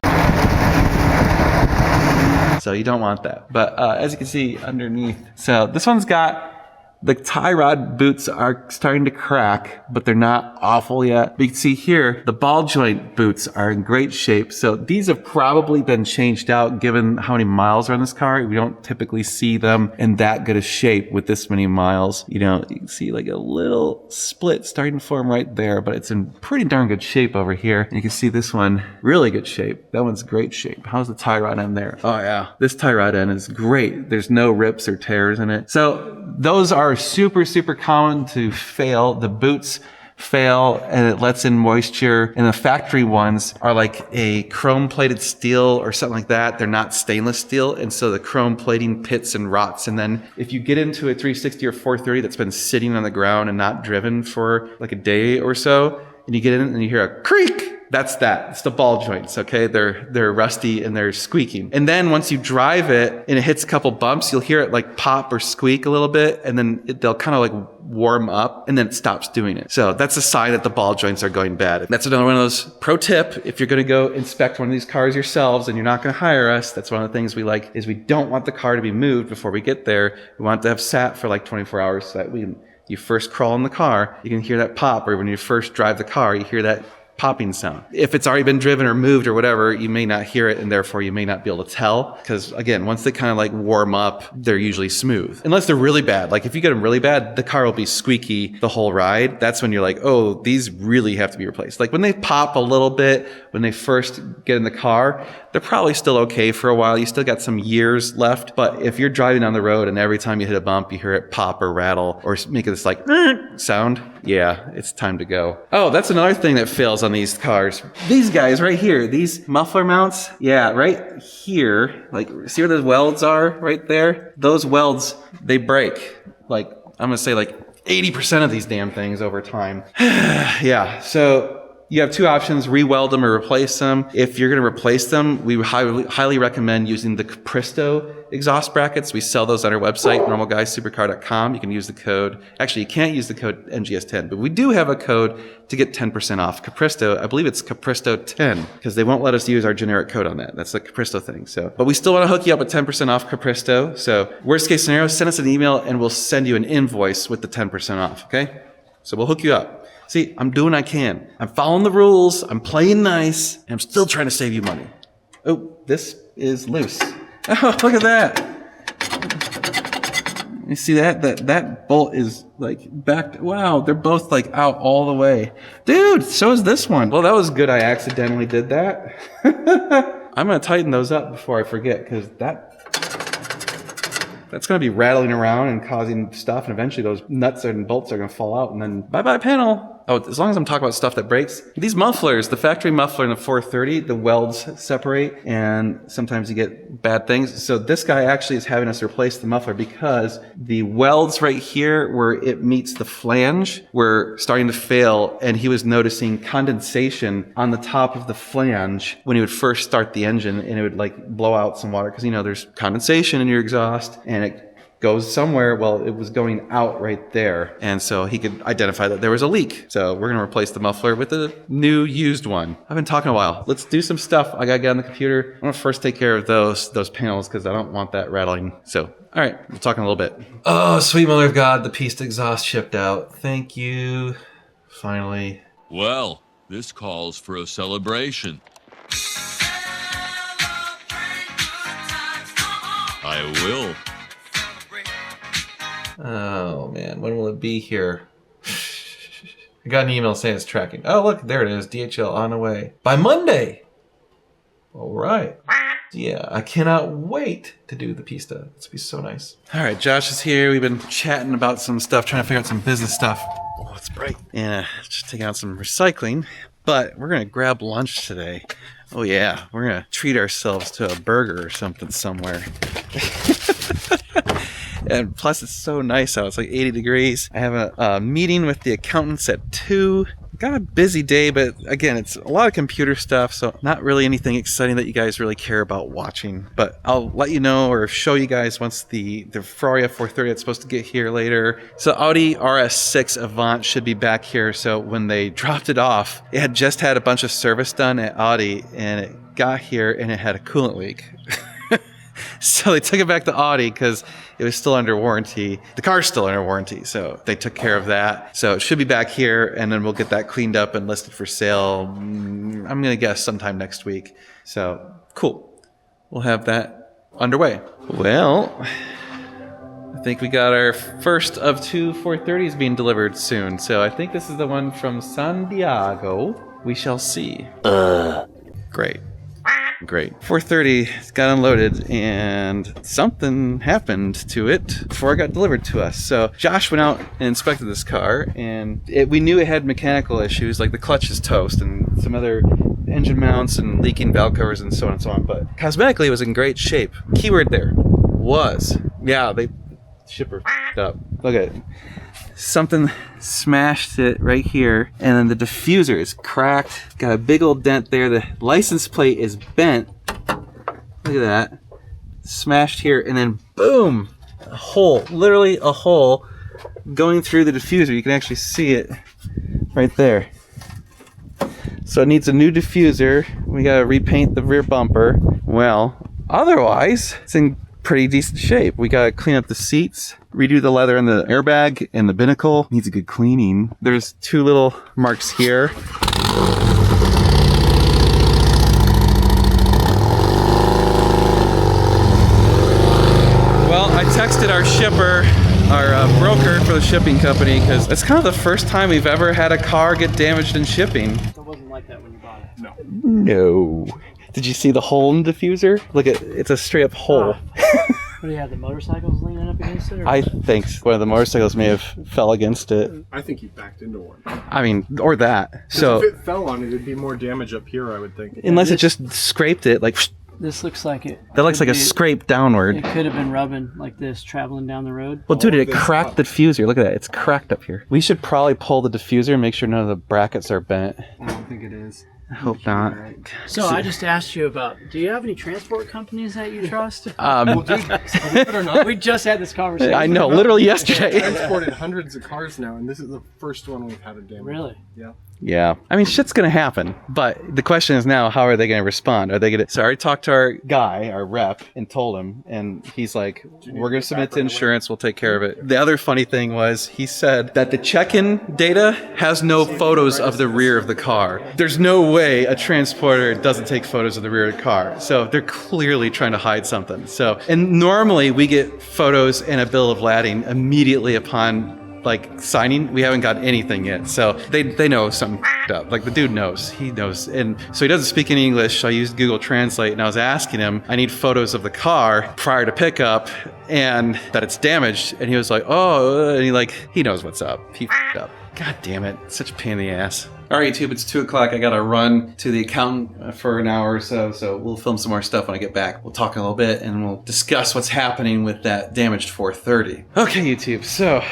So you don't want that. But as you can see underneath, so this one's got the tie rod boots are starting to crack, but they're not awful yet. But you can see here, the ball joint boots are in great shape. So these have probably been changed out given how many miles are on this car. We don't typically see them in that good a shape with this many miles. You know, you can see like a little split starting to form right there, but it's in pretty darn good shape over here. And you can see this one, really good shape. That one's great shape. How's the tie rod end there? Oh yeah, this tie rod end is great. There's no rips or tears in it. So those are super common to fail. The boots fail and it lets in moisture, and the factory ones are like a chrome plated steel or something like that. They're not stainless steel, and so the chrome plating pits and rots. And then if you get into a 360 or 430 that's been sitting on the ground and not driven for like a day or so, and you get in and you hear a creak, that's that. It's the ball joints, okay? They're rusty and they're squeaking. And then once you drive it and it hits a couple bumps, you'll hear it like pop or squeak a little bit, and then they'll kind of like warm up, and then it stops doing it. So that's a sign that the ball joints are going bad. That's another one of those pro tip. If you're going to go inspect one of these cars yourselves and you're not going to hire us, that's one of the things we like is we don't want the car to be moved before we get there. We want it to have sat for like 24 hours so that you first crawl in the car, you can hear that pop, or when you first drive the car, you hear that popping sound. If it's already been driven or moved or whatever, you may not hear it, and therefore you may not be able to tell, because again, once they kind of like warm up, they're usually smooth. Unless they're really bad. Like if you get them really bad, the car will be squeaky the whole ride. That's when you're like, oh, these really have to be replaced. Like when they pop a little bit, when they first get in the car, they're probably still okay for a while. You still got some years left. But if you're driving down the road and every time you hit a bump, you hear it pop or rattle or make this like sound, yeah, it's time to go. Oh, that's another thing that fails on these cars. These guys right here, these muffler mounts, yeah, right here, like see where the welds are right there? Those welds, they break. Like, I'm gonna say like 80% of these damn things over time. Yeah, so you have two options, re-weld them or replace them. If you're going to replace them, we highly recommend using the Capristo exhaust brackets. We sell those on our website, normalguysupercar.com. You can use the code. Actually, you can't use the code NGS10, but we do have a code to get 10% off. Capristo, I believe it's Capristo10, because they won't let us use our generic code on that. That's the Capristo thing. So, but we still want to hook you up with 10% off Capristo. So worst case scenario, send us an email and we'll send you an invoice with the 10% off, okay? So we'll hook you up. See, I'm doing what I can. I'm following the rules. I'm playing nice. And I'm still trying to save you money. Oh, this is loose. Oh, look at that. You see that? That bolt is like back. Wow, they're both like out all the way. Dude, so is this one. Well, that was good. I accidentally did that. I'm going to tighten those up before I forget, because that's going to be rattling around and causing stuff, and eventually those nuts and bolts are going to fall out, and then bye-bye panel. Oh, as long as I'm talking about stuff that breaks. These mufflers, the factory muffler and the 430, the welds separate, and sometimes you get bad things. So this guy actually is having us replace the muffler because the welds right here where it meets the flange were starting to fail, and he was noticing condensation on the top of the flange when he would first start the engine, and it would like blow out some water because, you know, there's condensation in your exhaust, and it goes somewhere. Well, it was going out right there, and so he could identify that there was a leak. So we're going to replace the muffler with a new used one. I've been talking a while. Let's do some stuff. I got to get on the computer. I'm going to first take care of those panels because I don't want that rattling. So, all right, we'll talk in a little bit. Oh, sweet mother of God, the Pista exhaust shipped out. Thank you. Finally. Well, this calls for a celebration. I will. Oh man, when will it be here? I got an email saying it's tracking. Oh look, there it is. DHL on the way. By Monday! Alright. Yeah, I cannot wait to do the Pista. It's gonna be so nice. Alright, Josh is here. We've been chatting about some stuff, trying to figure out some business stuff. Oh, it's bright. And just taking out some recycling. But we're gonna grab lunch today. Oh yeah, we're gonna treat ourselves to a burger or something somewhere. And plus, it's so nice out. It's like 80 degrees. I have a meeting with the accountants at 2. Got a busy day, but again, it's a lot of computer stuff, so not really anything exciting that you guys really care about watching. But I'll let you know or show you guys once the Ferrari F430 that's supposed to get here later. So Audi RS6 Avant should be back here. So when they dropped it off, it had just had a bunch of service done at Audi, and it got here and it had a coolant leak. So they took it back to Audi because it was still under warranty. The car's still under warranty, so they took care of that. So it should be back here, and then we'll get that cleaned up and listed for sale. I'm going to guess sometime next week. So cool. We'll have that underway. Well, I think we got our first of 2 430s being delivered soon. So I think this is the one from San Diego. We shall see. Great. 430 got unloaded and something happened to it before it got delivered to us. So Josh went out and inspected this car, and we knew it had mechanical issues, like the clutch is toast and some other engine mounts and leaking valve covers and so on and so on. But cosmetically, it was in great shape. Keyword there was. Yeah, shipper f***ed up. Look at it. Something smashed it right here, and then the diffuser is cracked. Got a big old dent there. The license plate is bent. Look at that. Smashed here, and then boom! A hole. Literally a hole going through the diffuser. You can actually see it right there. So it needs a new diffuser. We gotta repaint the rear bumper. Well, otherwise, it's in pretty decent shape. We gotta clean up the seats, redo the leather in the airbag, and the binnacle needs a good cleaning. There's 2 little marks here. Well, I texted our shipper, our broker for the shipping company, because it's kind of the first time we've ever had a car get damaged in shipping. It wasn't like that when you bought it. No. Did you see the hole in the diffuser? Look at it's a straight up hole. What do you have, the motorcycles leaning up against it? Or I think one of the motorcycles may have fell against it. I think you backed into one. I mean, or that. So if it fell on it, it'd be more damage up here, I would think. unless it just scraped it, like this looks like it. that looks like a It scrape downward. could have been rubbing like this, traveling down the road. Well, dude, it this cracked the diffuser. Look at that. It's cracked up here. We should probably pull the diffuser and make sure none of the brackets are bent. I don't think it is. I hope not. So I just asked you about, do you have any transport companies that you trust? Well, dude, believe it or not, We just had this conversation. I know, literally we've yesterday. transported hundreds of cars now, and this is the first one we've had a damage. Really? Yeah. Yeah. I mean, shit's going to happen. But the question is now, how are they going to respond? Are they going to... So I already talked to our guy, our rep, and told him. And he's like, we're going to submit to insurance. We'll take care of it. The other funny thing was he said that the check-in data has no photos of the rear of the car. There's no way a transporter doesn't take photos of the rear of the car. So they're clearly trying to hide something. So, and normally we get photos and a bill of lading immediately upon like signing. We haven't got anything yet. So they know something up. Like the dude knows. He knows. And so he doesn't speak any English. So I used Google Translate and I was asking him, I need photos of the car prior to pickup and that it's damaged. And he was like, oh, and he knows what's up. He up. God damn it. Such a pain in the ass. All right, YouTube, it's 2 o'clock. I got to run to the accountant for an hour or so. So we'll film some more stuff when I get back. We'll talk a little bit and we'll discuss what's happening with that damaged 430. Okay, YouTube. So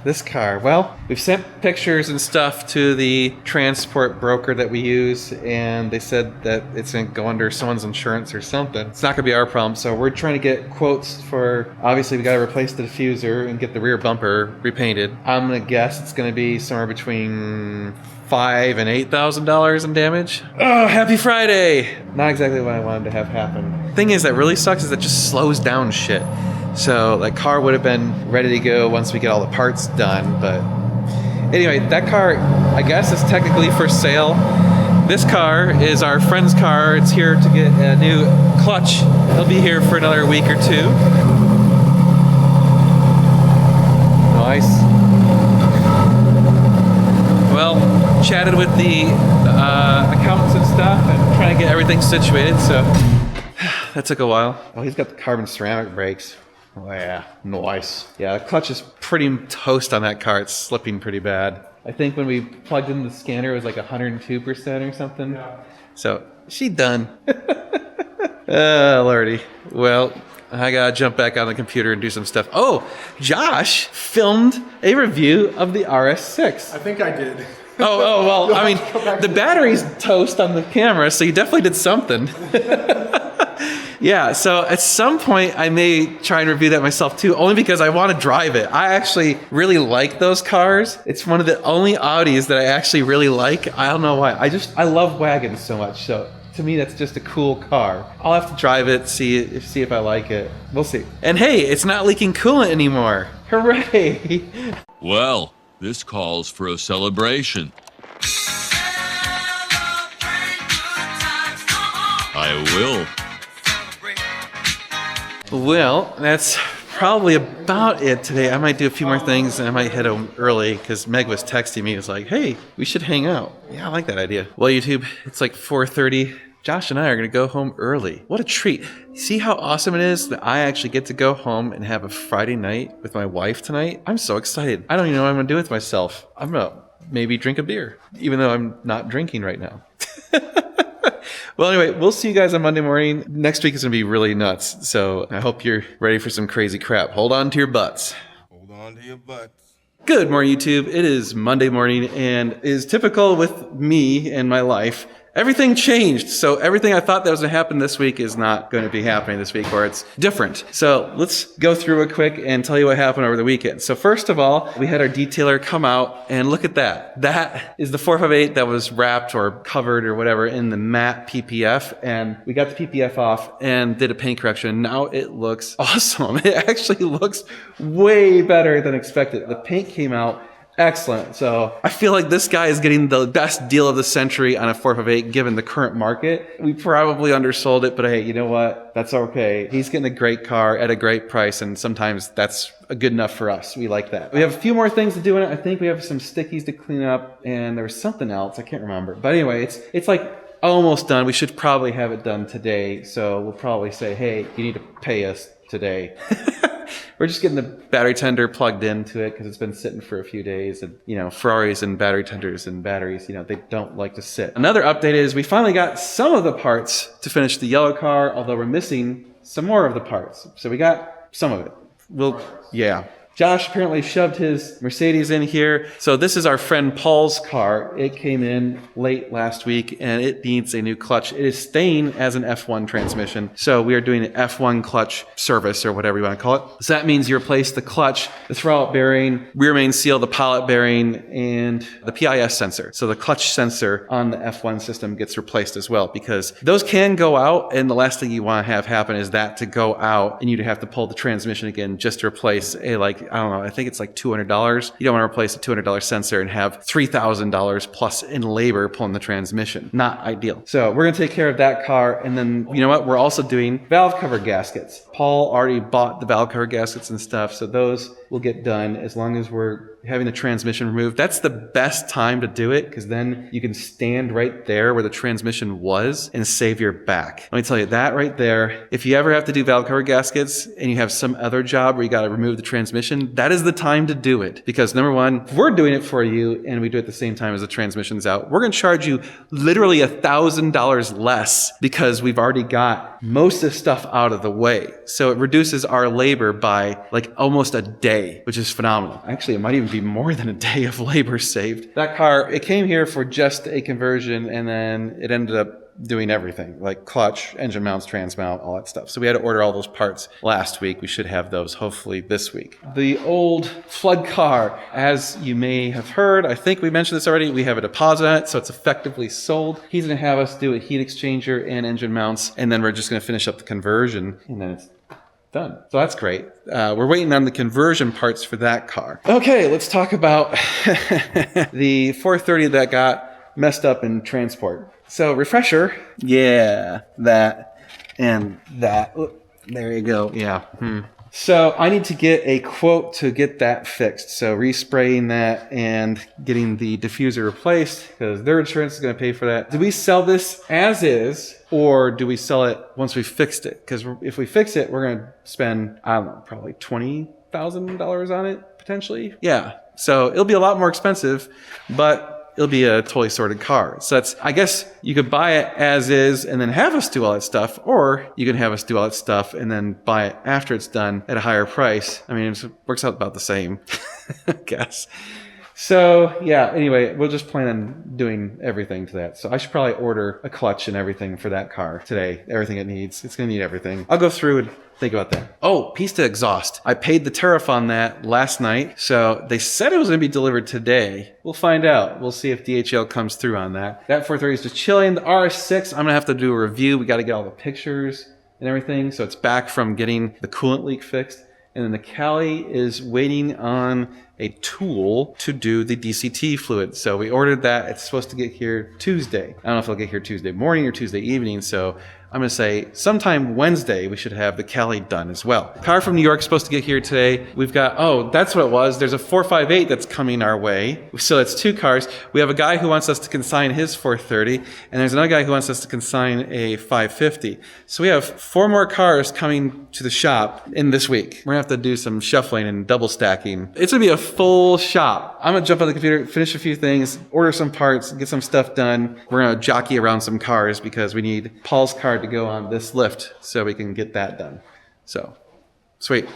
this car, well, we've sent pictures and stuff to the transport broker that we use, and they said that it's going to go under someone's insurance or something. It's not going to be our problem, so we're trying to get quotes for, obviously we got to replace the diffuser and get the rear bumper repainted. I'm going to guess it's going to be somewhere between $5,000 and $8,000 in damage. Oh, happy Friday! Not exactly what I wanted to have happen. Thing is, that really sucks is that just slows down shit. So that car would have been ready to go once we get all the parts done. But anyway, that car, I guess, is technically for sale. This car is our friend's car. It's here to get a new clutch. It'll be here for another week or two. Nice. Well, chatted with the accountants and stuff and trying to get everything situated, so that took a while. Oh, he's got the carbon ceramic brakes. Oh yeah, nice. Yeah, the clutch is pretty toast on that car. It's slipping pretty bad. I think when we plugged in the scanner, it was like 102% or something. Yeah. So, she done. Lordy. Well, I gotta jump back on the computer and do some stuff. Oh, Josh filmed a review of the RS6. I think I did. Oh, well, I mean, the battery's toast on the camera, so you definitely did something. Yeah, so at some point I may try and review that myself too, only because I want to drive it. I actually really like those cars. It's one of the only Audis that I actually really like. I don't know why. I love wagons so much, so to me that's just a cool car. I'll have to drive it, see if I like it. We'll see. And hey, it's not leaking coolant anymore. Hooray! Well, this calls for a celebration. I will. Well, that's probably about it today. I might do a few more things and I might head home early because Meg was texting me. It was like, hey, we should hang out. Yeah, I like that idea. Well, YouTube, it's like 4:30. Josh and I are going to go home early. What a treat. See how awesome it is that I actually get to go home and have a Friday night with my wife tonight? I'm so excited. I don't even know what I'm going to do with myself. I'm going to maybe drink a beer, even though I'm not drinking right now. Well, anyway, we'll see you guys on Monday morning. Next week is going to be really nuts. So I hope you're ready for some crazy crap. Hold on to your butts. Hold on to your butts. Good morning, YouTube. It is Monday morning and is typical with me and my life. Everything changed. So everything I thought that was going to happen this week is not going to be happening this week, or it's different. So let's go through it quick and tell you what happened over the weekend. So first of all, we had our detailer come out and look at that. That is the 458 that was wrapped or covered or whatever in the matte PPF. And we got the PPF off and did a paint correction. Now it looks awesome. It actually looks way better than expected. The paint came out excellent. So I feel like this guy is getting the best deal of the century on a 458 given the current market. We probably undersold it, but hey, you know what? That's okay. He's getting a great car at a great price, and sometimes that's good enough for us. We like that. We have a few more things to do in it. I think we have some stickies to clean up, and there was something else. I can't remember. But anyway, it's like almost done. We should probably have it done today. So we'll probably say, hey, you need to pay us today. We're just getting the battery tender plugged into it because it's been sitting for a few days. And, you know, Ferraris and battery tenders and batteries, you know, they don't like to sit. Another update is we finally got some of the parts to finish the yellow car, although we're missing some more of the parts. So we got some of it. Yeah. Josh apparently shoved his Mercedes in here. So this is our friend Paul's car. It came in late last week and it needs a new clutch. It is staying as an F1 transmission. So we are doing an F1 clutch service or whatever you want to call it. So that means you replace the clutch, the throwout bearing, rear main seal, the pilot bearing, and the PIS sensor. So the clutch sensor on the F1 system gets replaced as well because those can go out, and the last thing you want to have happen is that to go out and you'd have to pull the transmission again just to replace a I don't know, I think it's like $200. You don't want to replace a $200 sensor and have $3,000 plus in labor pulling the transmission. Not ideal. So we're going to take care of that car. And then, you know what? We're also doing valve cover gaskets. Paul already bought the valve cover gaskets and stuff. So those will get done as long as we're having the transmission removed. That's the best time to do it because then you can stand right there where the transmission was and save your back. Let me tell you that right there. If you ever have to do valve cover gaskets and you have some other job where you got to remove the transmission, that is the time to do it. Because number one, if we're doing it for you and we do it at the same time as the transmission's out, we're going to charge you literally $1,000 less because we've already got most of the stuff out of the way. So it reduces our labor by like almost a day, which is phenomenal. Actually, it might even be more than a day of labor saved. That car, it came here for just a conversion and then it ended up doing everything like clutch, engine mounts, trans mount, all that stuff. So we had to order all those parts last week. We should have those hopefully this week. The old flood car, as you may have heard, I think we mentioned this already, we have a deposit on it, so it's effectively sold. He's going to have us do a heat exchanger and engine mounts, and then we're just going to finish up the conversion, and then it's done. So that's great. We're waiting on the conversion parts for that car. Okay, let's talk about the 430 that got messed up in transport. So refresher, yeah, that and that. Oop, there you go. Yeah. So I need to get a quote to get that fixed. So respraying that and getting the diffuser replaced because their insurance is going to pay for that. Do we sell this as is or do we sell it once we fixed it? Because if we fix it, we're going to spend, I don't know, probably $20,000 on it potentially. Yeah. So it'll be a lot more expensive, but it'll be a totally sorted car. So that's, I guess you could buy it as is and then have us do all that stuff, or you can have us do all that stuff and then buy it after it's done at a higher price. I mean, it works out about the same, I guess. So yeah, anyway, we'll just plan on doing everything to that. So I should probably order a clutch and everything for that car today. Everything it needs. It's going to need everything. I'll go through and think about that. Oh, Pista exhaust. I paid the tariff on that last night. So they said it was going to be delivered today. We'll find out. We'll see if DHL comes through on that. That 430 is just chilling. The RS6, I'm going to have to do a review. We got to get all the pictures and everything. So it's back from getting the coolant leak fixed. And then the Cali is waiting on a tool to do the DCT fluid. So we ordered that. It's supposed to get here Tuesday. I don't know if it'll get here Tuesday morning or Tuesday evening. So I'm going to say sometime Wednesday we should have the Cali done as well. Car from New York is supposed to get here today. We've got, oh, that's what it was. There's a 458 that's coming our way. So it's two cars. We have a guy who wants us to consign his 430, and there's another guy who wants us to consign a 550. So we have 4 more cars coming to the shop in this week. We're going to have to do some shuffling and double stacking. It's going to be a full shop. I'm going to jump on the computer, finish a few things, order some parts, get some stuff done. We're going to jockey around some cars because we need Paul's car to go on this lift so we can get that done. So, sweet.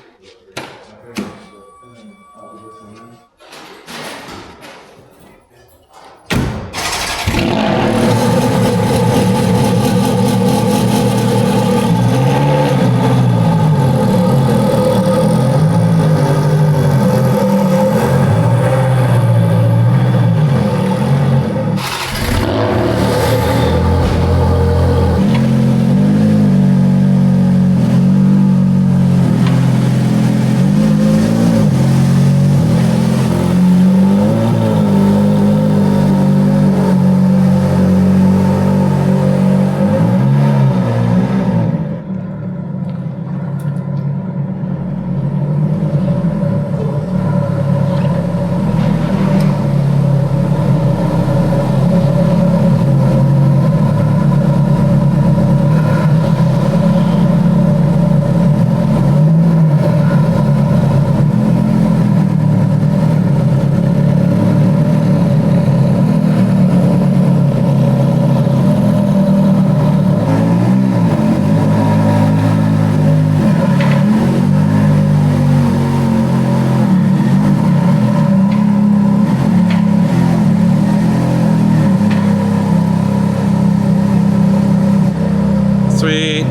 Sweet.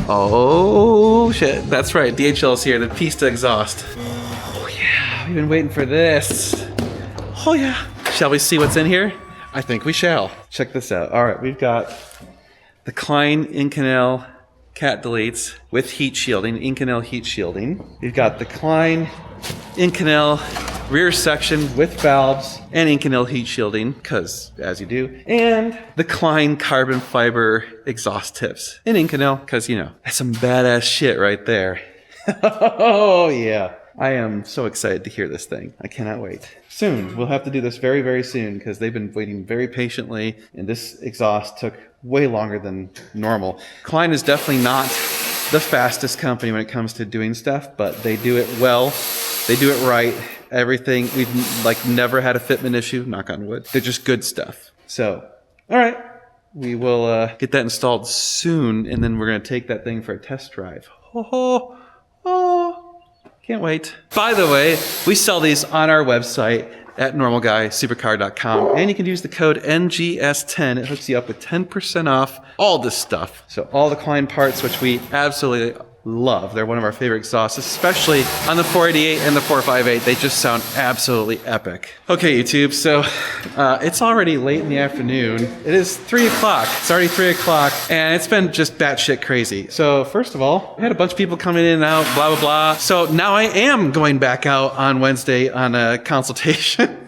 Oh shit, that's right, DHL's here, the Pista exhaust. Oh yeah, we've been waiting for this. Oh yeah. Shall we see what's in here? I think we shall. Check this out. All right, we've got the Klein Inconel cat deletes with heat shielding, Inconel heat shielding. We've got the Klein Inconel rear section with valves and Inconel heat shielding, because as you do, and the Klein carbon fiber exhaust tips in Inconel, because you know, that's some badass shit right there. Oh yeah. I am so excited to hear this thing. I cannot wait. Soon. We'll have to do this very, very soon because they've been waiting very patiently, and this exhaust took way longer than normal. Klein is definitely not the fastest company when it comes to doing stuff, but they do it well. They do it right. Everything, we've like never had a fitment issue, knock on wood. They're just good stuff. So, all right. We will get that installed soon, and then we're going to take that thing for a test drive. Can't wait. By the way, we sell these on our website at normalguysupercar.com, and you can use the code NGS10. It hooks you up with 10% off all this stuff. So all the Klein parts, which we absolutely love. They're one of our favorite exhausts, especially on the 488 and the 458. They just sound absolutely epic. Okay, YouTube, so it's already late in the afternoon. It is 3 o'clock. It's already 3 o'clock, and it's been just batshit crazy. So first of all, we had a bunch of people coming in and out, blah, blah, blah. So now I am going back out on Wednesday on a consultation.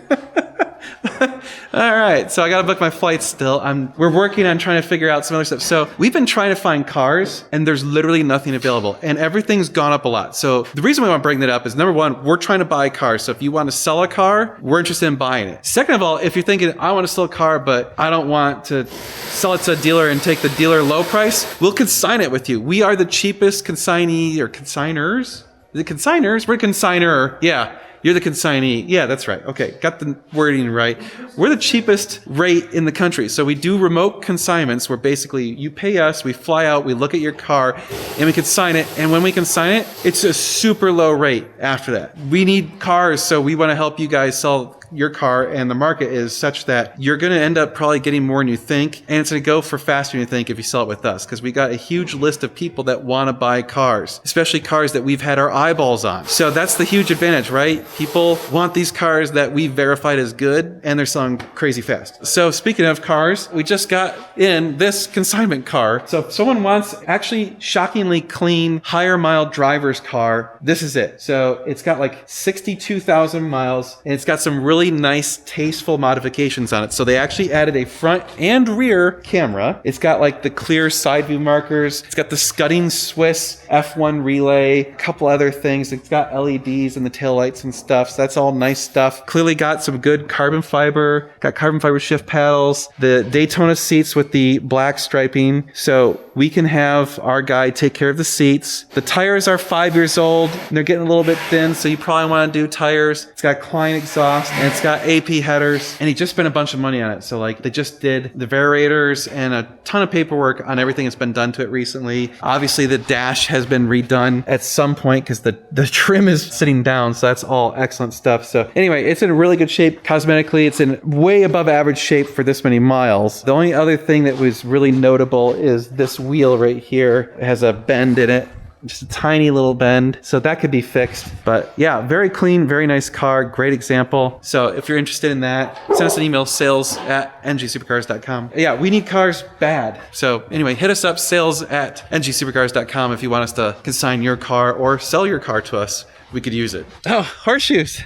All right, so I got to book my flights still. We're working on trying to figure out some other stuff. So we've been trying to find cars, and there's literally nothing available, and everything's gone up a lot. So the reason we want to bring that up is, number one, we're trying to buy cars. So if you want to sell a car, we're interested in buying it. Second of all, if you're thinking, I want to sell a car, but I don't want to sell it to a dealer and take the dealer low price, we'll consign it with you. We are the cheapest consignee or consigners. Is it consigners? We're consigner. Yeah. You're the consignee. Yeah, that's right. Okay, got the wording right. We're the cheapest rate in the country. So we do remote consignments where basically you pay us, we fly out, we look at your car, and we consign it. And when we consign it, it's a super low rate after that. We need cars, so we want to help you guys sell your car, and the market is such that you're going to end up probably getting more than you think, and it's going to go for faster than you think if you sell it with us, because we got a huge list of people that want to buy cars, especially cars that we've had our eyeballs on. So that's the huge advantage, right? People want these cars that we've verified as good, and they're selling crazy fast. So speaking of cars, we just got in this consignment car. So if someone wants actually shockingly clean, higher mile driver's car, this is it. So it's got like 62,000 miles, and it's got some really nice, tasteful modifications on it. So they actually added a front and rear camera. It's got like the clear side view markers. It's got the scudding Swiss F1 relay, a couple other things. It's got LEDs in the taillights and stuff. So that's all nice stuff. Clearly got some good carbon fiber. Got carbon fiber shift paddles. The Daytona seats with the black striping. So we can have our guy take care of the seats. The tires are 5 years old, and they're getting a little bit thin, so you probably want to do tires. It's got Klein exhaust, and it's got AP headers, and he just spent a bunch of money on it. So like they just did the variators and a ton of paperwork on everything that's been done to it recently. Obviously the dash has been redone at some point because the trim is sitting down, so that's all excellent stuff. So anyway, it's in really good shape cosmetically. It's in way above average shape for this many miles. The only other thing that was really notable is this wheel right here. It has a bend in it, just a tiny little bend, so that could be fixed. But yeah, very clean, very nice car, great example. So if you're interested in that, send us an email, sales@ngsupercars.com. Yeah, we need cars bad. So anyway, hit us up, sales@ngsupercars.com, if you want us to consign your car or sell your car to us. We could use it. Oh, horseshoes.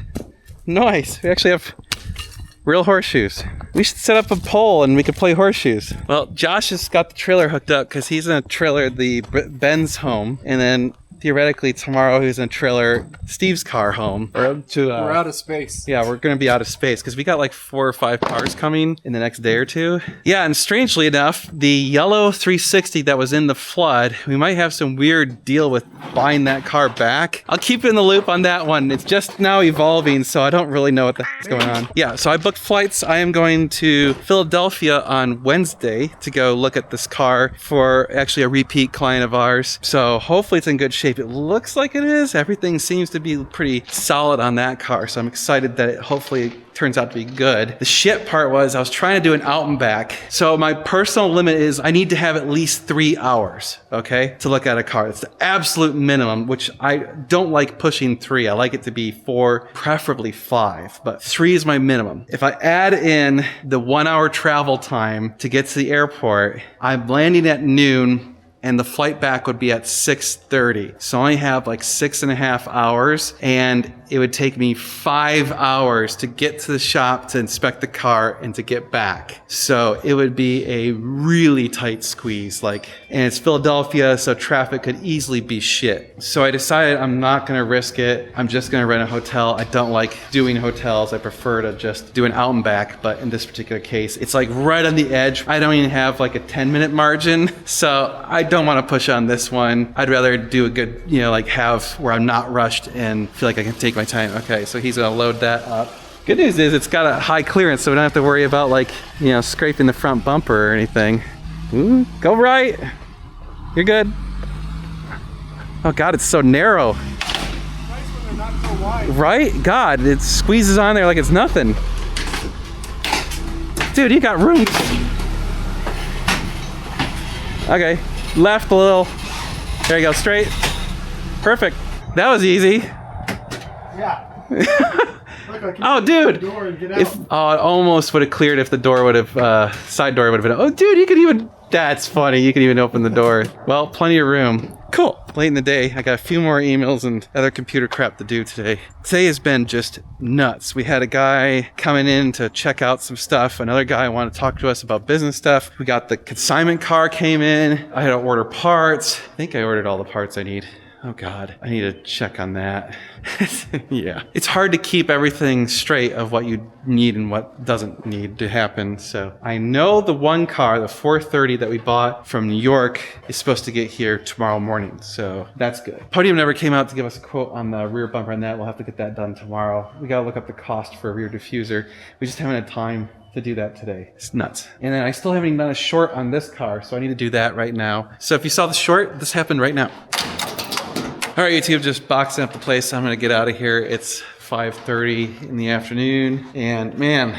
Nice. We actually have real horseshoes. We should set up a pole and we could play horseshoes. Well, Josh has got the trailer hooked up because he's in a trailer the Ben's home, and then theoretically tomorrow he's in a trailer Steve's car home. We're out of space. Yeah, we're going to be out of space because we got like 4 or 5 cars coming in the next day or two. Yeah, and strangely enough, the yellow 360 that was in the flood, we might have some weird deal with buying that car back. I'll keep you in the loop on that one. It's just now evolving, so I don't really know what the heck's going on. Yeah, so I booked flights. I am going to Philadelphia on Wednesday to go look at this car for actually a repeat client of ours. So hopefully it's in good shape. It looks like it is. Everything seems to be pretty solid on that car, so I'm excited that it hopefully turns out to be good. The shit part was I was trying to do an out and back. So my personal limit is I need to have at least 3 hours, okay, to look at a car. It's the absolute minimum, which I don't like pushing 3. I like it to be 4, preferably 5, but 3 is my minimum. If I add in the 1 hour travel time to get to the airport, I'm landing at noon, and the flight back would be at 6:30. So I only have like 6.5 hours. And it would take me 5 hours to get to the shop to inspect the car and to get back. So it would be a really tight squeeze. And it's Philadelphia, so traffic could easily be shit. So I decided I'm not going to risk it. I'm just going to rent a hotel. I don't like doing hotels. I prefer to just do an out and back. But in this particular case, it's right on the edge. I don't even have a 10-minute margin. So I don't want to push on this one. I'd rather do a good, have where I'm not rushed and feel like I can take my time. Okay, so he's gonna load that up. Good news is it's got a high clearance, so we don't have to worry about scraping the front bumper or anything. Ooh, go right. You're good. Oh God, it's so narrow. Nice when they're not so wide. Right? God, it squeezes on there like it's nothing. Dude, you got room. Okay, left a little. There you go, straight. Perfect. That was easy. Yeah. Look, Oh, dude. Door and get out. It almost would have cleared if the door would have, side door would have been. Oh, dude, you could even. That's funny. You could even open the door. Well, plenty of room. Cool. Late in the day, I got a few more emails and other computer crap to do today. Today has been just nuts. We had a guy coming in to check out some stuff. Another guy wanted to talk to us about business stuff. We got the consignment car came in. I had to order parts. I think I ordered all the parts I need. Oh God, I need to check on that. Yeah. It's hard to keep everything straight of what you need and what doesn't need to happen. So I know the one car, the 430 that we bought from New York, is supposed to get here tomorrow morning. So that's good. Podium never came out to give us a quote on the rear bumper on that. We'll have to get that done tomorrow. We got to look up the cost for a rear diffuser. We just haven't had time to do that today. It's nuts. And then I still haven't even done a short on this car, so I need to do that right now. So if you saw the short, this happened right now. All right, YouTube, just boxing up the place. I'm gonna get out of here. It's 5:30 in the afternoon, and man,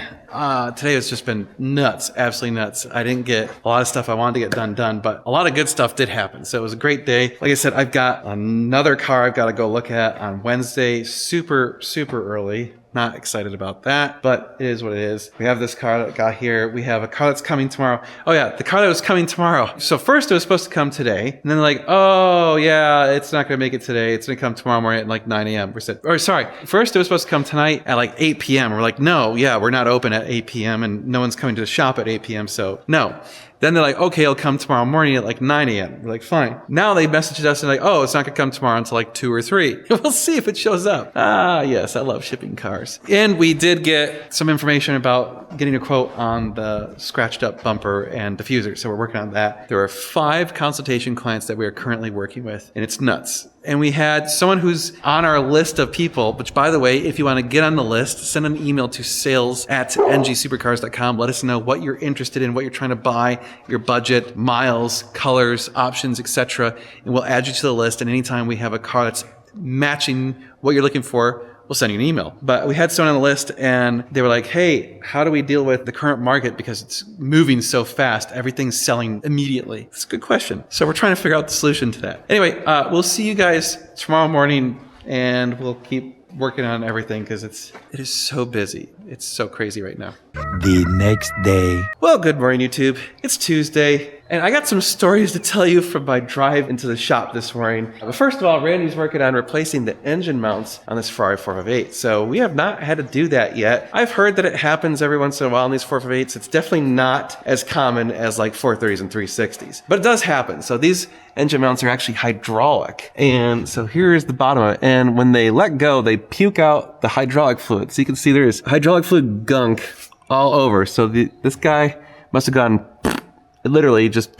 today has just been nuts, absolutely nuts. I didn't get a lot of stuff I wanted to get done, but a lot of good stuff did happen. So it was a great day. Like I said, I've got another car I've got to go look at on Wednesday, super early. Not excited about that, but it is what it is. We have this car that got here. We have a car that's coming tomorrow. Oh yeah, the car that was coming tomorrow. So first it was supposed to come today, and then they're like, oh yeah, it's not gonna make it today. It's gonna come tomorrow morning at 9 a.m. First it was supposed to come tonight at 8 p.m. We're like, no, yeah, we're not open at 8 p.m. and no one's coming to the shop at 8 p.m. So no. Then they're like, okay, it'll come tomorrow morning at 9 a.m. We're like, fine. Now they messaged us and oh, it's not gonna come tomorrow until 2 or 3. We'll see if it shows up. Ah, yes, I love shipping cars. And we did get some information about getting a quote on the scratched up bumper and diffuser. So we're working on that. There are 5 consultation clients that we are currently working with, and it's nuts. And we had someone who's on our list of people, which by the way, if you want to get on the list, send an email to sales@ngsupercars.com. Let us know what you're interested in, what you're trying to buy, your budget, miles, colors, options, etc. And we'll add you to the list. And anytime we have a car that's matching what you're looking for, we'll send you an email. But we had someone on the list and they were like, hey, how do we deal with the current market? Because it's moving so fast. Everything's selling immediately. It's a good question. So we're trying to figure out the solution to that. Anyway, we'll see you guys tomorrow morning and we'll keep working on everything because it is so busy. It's so crazy right now. The next day. Well, good morning, YouTube. It's Tuesday, and I got some stories to tell you from my drive into the shop this morning. But first of all, Randy's working on replacing the engine mounts on this Ferrari 458. So we have not had to do that yet. I've heard that it happens every once in a while in these 458s. It's definitely not as common as 430s and 360s, but it does happen. So these engine mounts are actually hydraulic. And so here's the bottom of it. And when they let go, they puke out the hydraulic fluid. So you can see there's hydraulic fluid gunk all over. So this guy must have gone, it literally just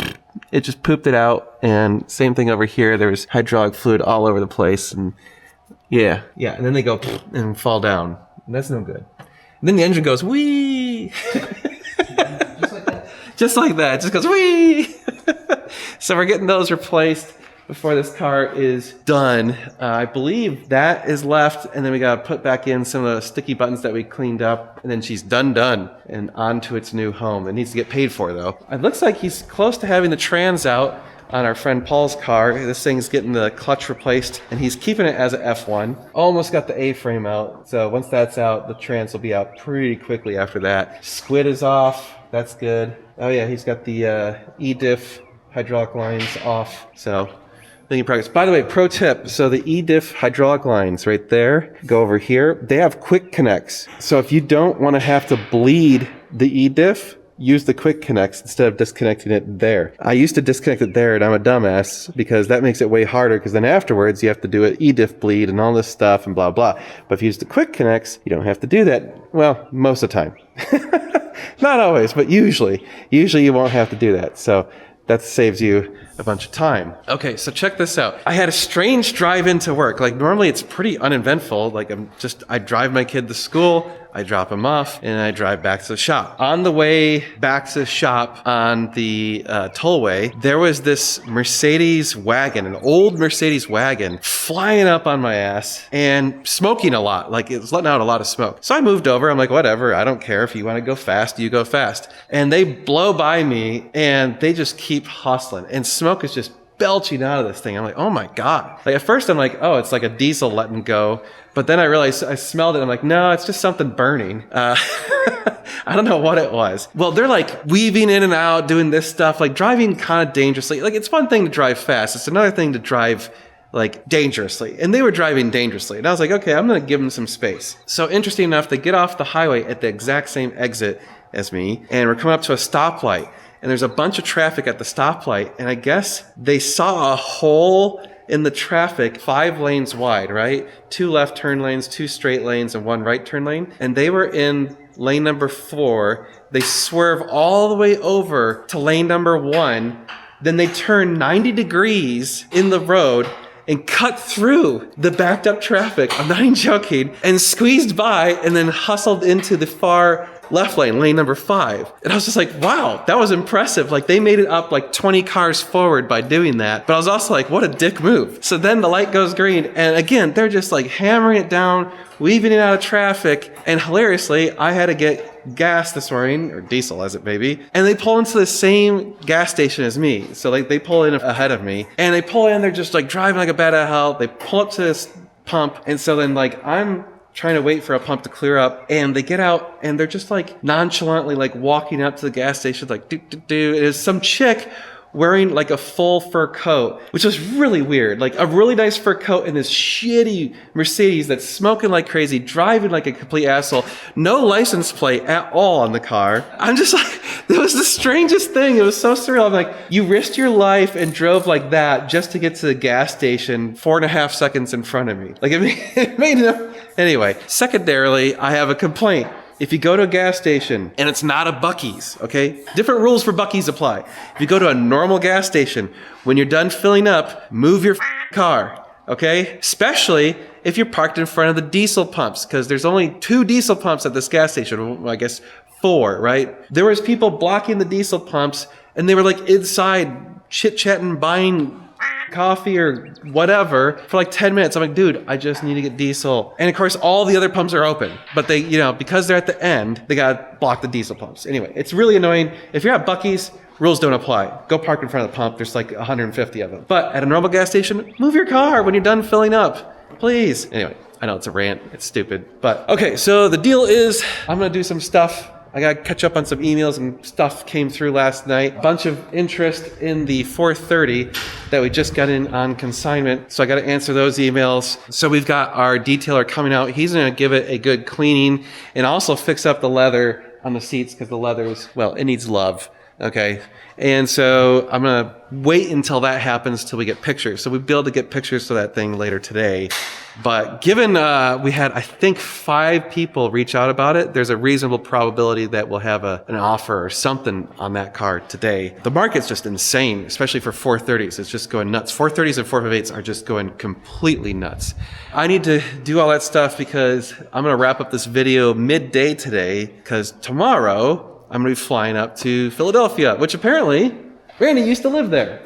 pooped it out. And same thing over here. There's hydraulic fluid all over the place. And yeah. And then they go and fall down. And that's no good. And then the engine goes, wee. Just like that. It just goes, wee. So we're getting those replaced before this car is done. I believe that is left, and then we gotta put back in some of the sticky buttons that we cleaned up, and then she's done, and on to its new home. It needs to get paid for, though. It looks like he's close to having the trans out on our friend Paul's car. This thing's getting the clutch replaced, and he's keeping it as an F1. Almost got the A-frame out, so once that's out, the trans will be out pretty quickly after that. Squid is off. That's good. Oh yeah, he's got the E-diff hydraulic lines off, so making progress. By the way, pro tip. So the E-diff hydraulic lines right there go over here. They have quick connects. So if you don't want to have to bleed the E-diff, use the quick connects instead of disconnecting it there. I used to disconnect it there, and I'm a dumbass because that makes it way harder, because then afterwards you have to do an E-diff bleed and all this stuff and blah, blah. But if you use the quick connects, you don't have to do that. Well, most of the time. Not always, but usually. Usually you won't have to do that. So that saves you a bunch of time. Okay, so check this out. I had a strange drive into work. Like normally it's pretty uneventful. Like I drive my kid to school, I drop him off, and I drive back to the shop. On the way back to the shop on the tollway, there was this Mercedes wagon, an old Mercedes wagon, flying up on my ass and smoking a lot. Like it was letting out a lot of smoke. So I moved over. I'm like, whatever, I don't care. If you want to go fast, you go fast. And they blow by me and they just keep hustling. And smoke is just belching out of this thing. I'm like, oh my God. Like at first I'm like, oh, it's like a diesel letting go. But then I realized I smelled it. I'm like, no, it's just something burning. I don't know what it was. Well, they're like weaving in and out, doing this stuff, like driving kind of dangerously. Like it's one thing to drive fast. It's another thing to drive like dangerously. And they were driving dangerously. And I was like, okay, I'm going to give them some space. So interesting enough, they get off the highway at the exact same exit as me. And we're coming up to a stoplight. And there's a bunch of traffic at the stoplight. And I guess they saw a hole in the traffic 5 lanes wide, right? 2 left turn lanes, 2 straight lanes, and 1 right turn lane. And they were in lane number 4. They swerve all the way over to lane number 1. Then they turn 90 degrees in the road and cut through the backed up traffic, I'm not even joking, and squeezed by and then hustled into the far left lane, lane number 5. And I was just like, wow, that was impressive. Like they made it up like 20 cars forward by doing that. But I was also like, what a dick move. So then the light goes green. And again, they're just like hammering it down, weaving it out of traffic. And hilariously, I had to get gas this morning, or diesel as it may be. And they pull into the same gas station as me. So like they pull in ahead of me. And they pull in, they're just like driving like a bat out of hell. They pull up to this pump. And so then like I'm trying to wait for a pump to clear up, and they get out and they're just like nonchalantly like walking up to the gas station like do. It is some chick wearing like a full fur coat, which was really weird. Like a really nice fur coat and this shitty Mercedes that's smoking like crazy, driving like a complete asshole, no license plate at all on the car. I'm just like, it was the strangest thing. It was so surreal. I'm like, you risked your life and drove like that just to get to the gas station 4.5 seconds in front of me. Like it made no. Anyway, secondarily, I have a complaint. If you go to a gas station and it's not a Buc-ee's, okay? Different rules for Buc-ee's apply. If you go to a normal gas station, when you're done filling up, move your car, okay? Especially if you're parked in front of the diesel pumps, because there's only 2 diesel pumps at this gas station. Well, I guess 4, right? There was people blocking the diesel pumps, and they were like inside chit-chatting, buying coffee or whatever for like 10 minutes. I'm like, dude, I just need to get diesel. And of course, all the other pumps are open, but they, because they're at the end, they gotta block the diesel pumps. Anyway, it's really annoying. If you're at Buc-ee's, rules don't apply. Go park in front of the pump. There's like 150 of them. But at a normal gas station, move your car when you're done filling up, please. Anyway, I know it's a rant. It's stupid. But okay, so the deal is I'm gonna do some stuff. I got to catch up on some emails and stuff came through last night. A bunch of interest in the 430 that we just got in on consignment. So I got to answer those emails. So we've got our detailer coming out. He's going to give it a good cleaning and also fix up the leather on the seats because the leather's, well, it needs love. Okay. And so I'm going to wait until that happens till we get pictures. So we'll be able to get pictures of that thing later today. But given we had, I think, 5 people reach out about it, there's a reasonable probability that we'll have an offer or something on that car today. The market's just insane, especially for 430s. It's just going nuts. 430s and 458s are just going completely nuts. I need to do all that stuff because I'm going to wrap up this video midday today because tomorrow I'm going to be flying up to Philadelphia, which apparently Randy used to live there.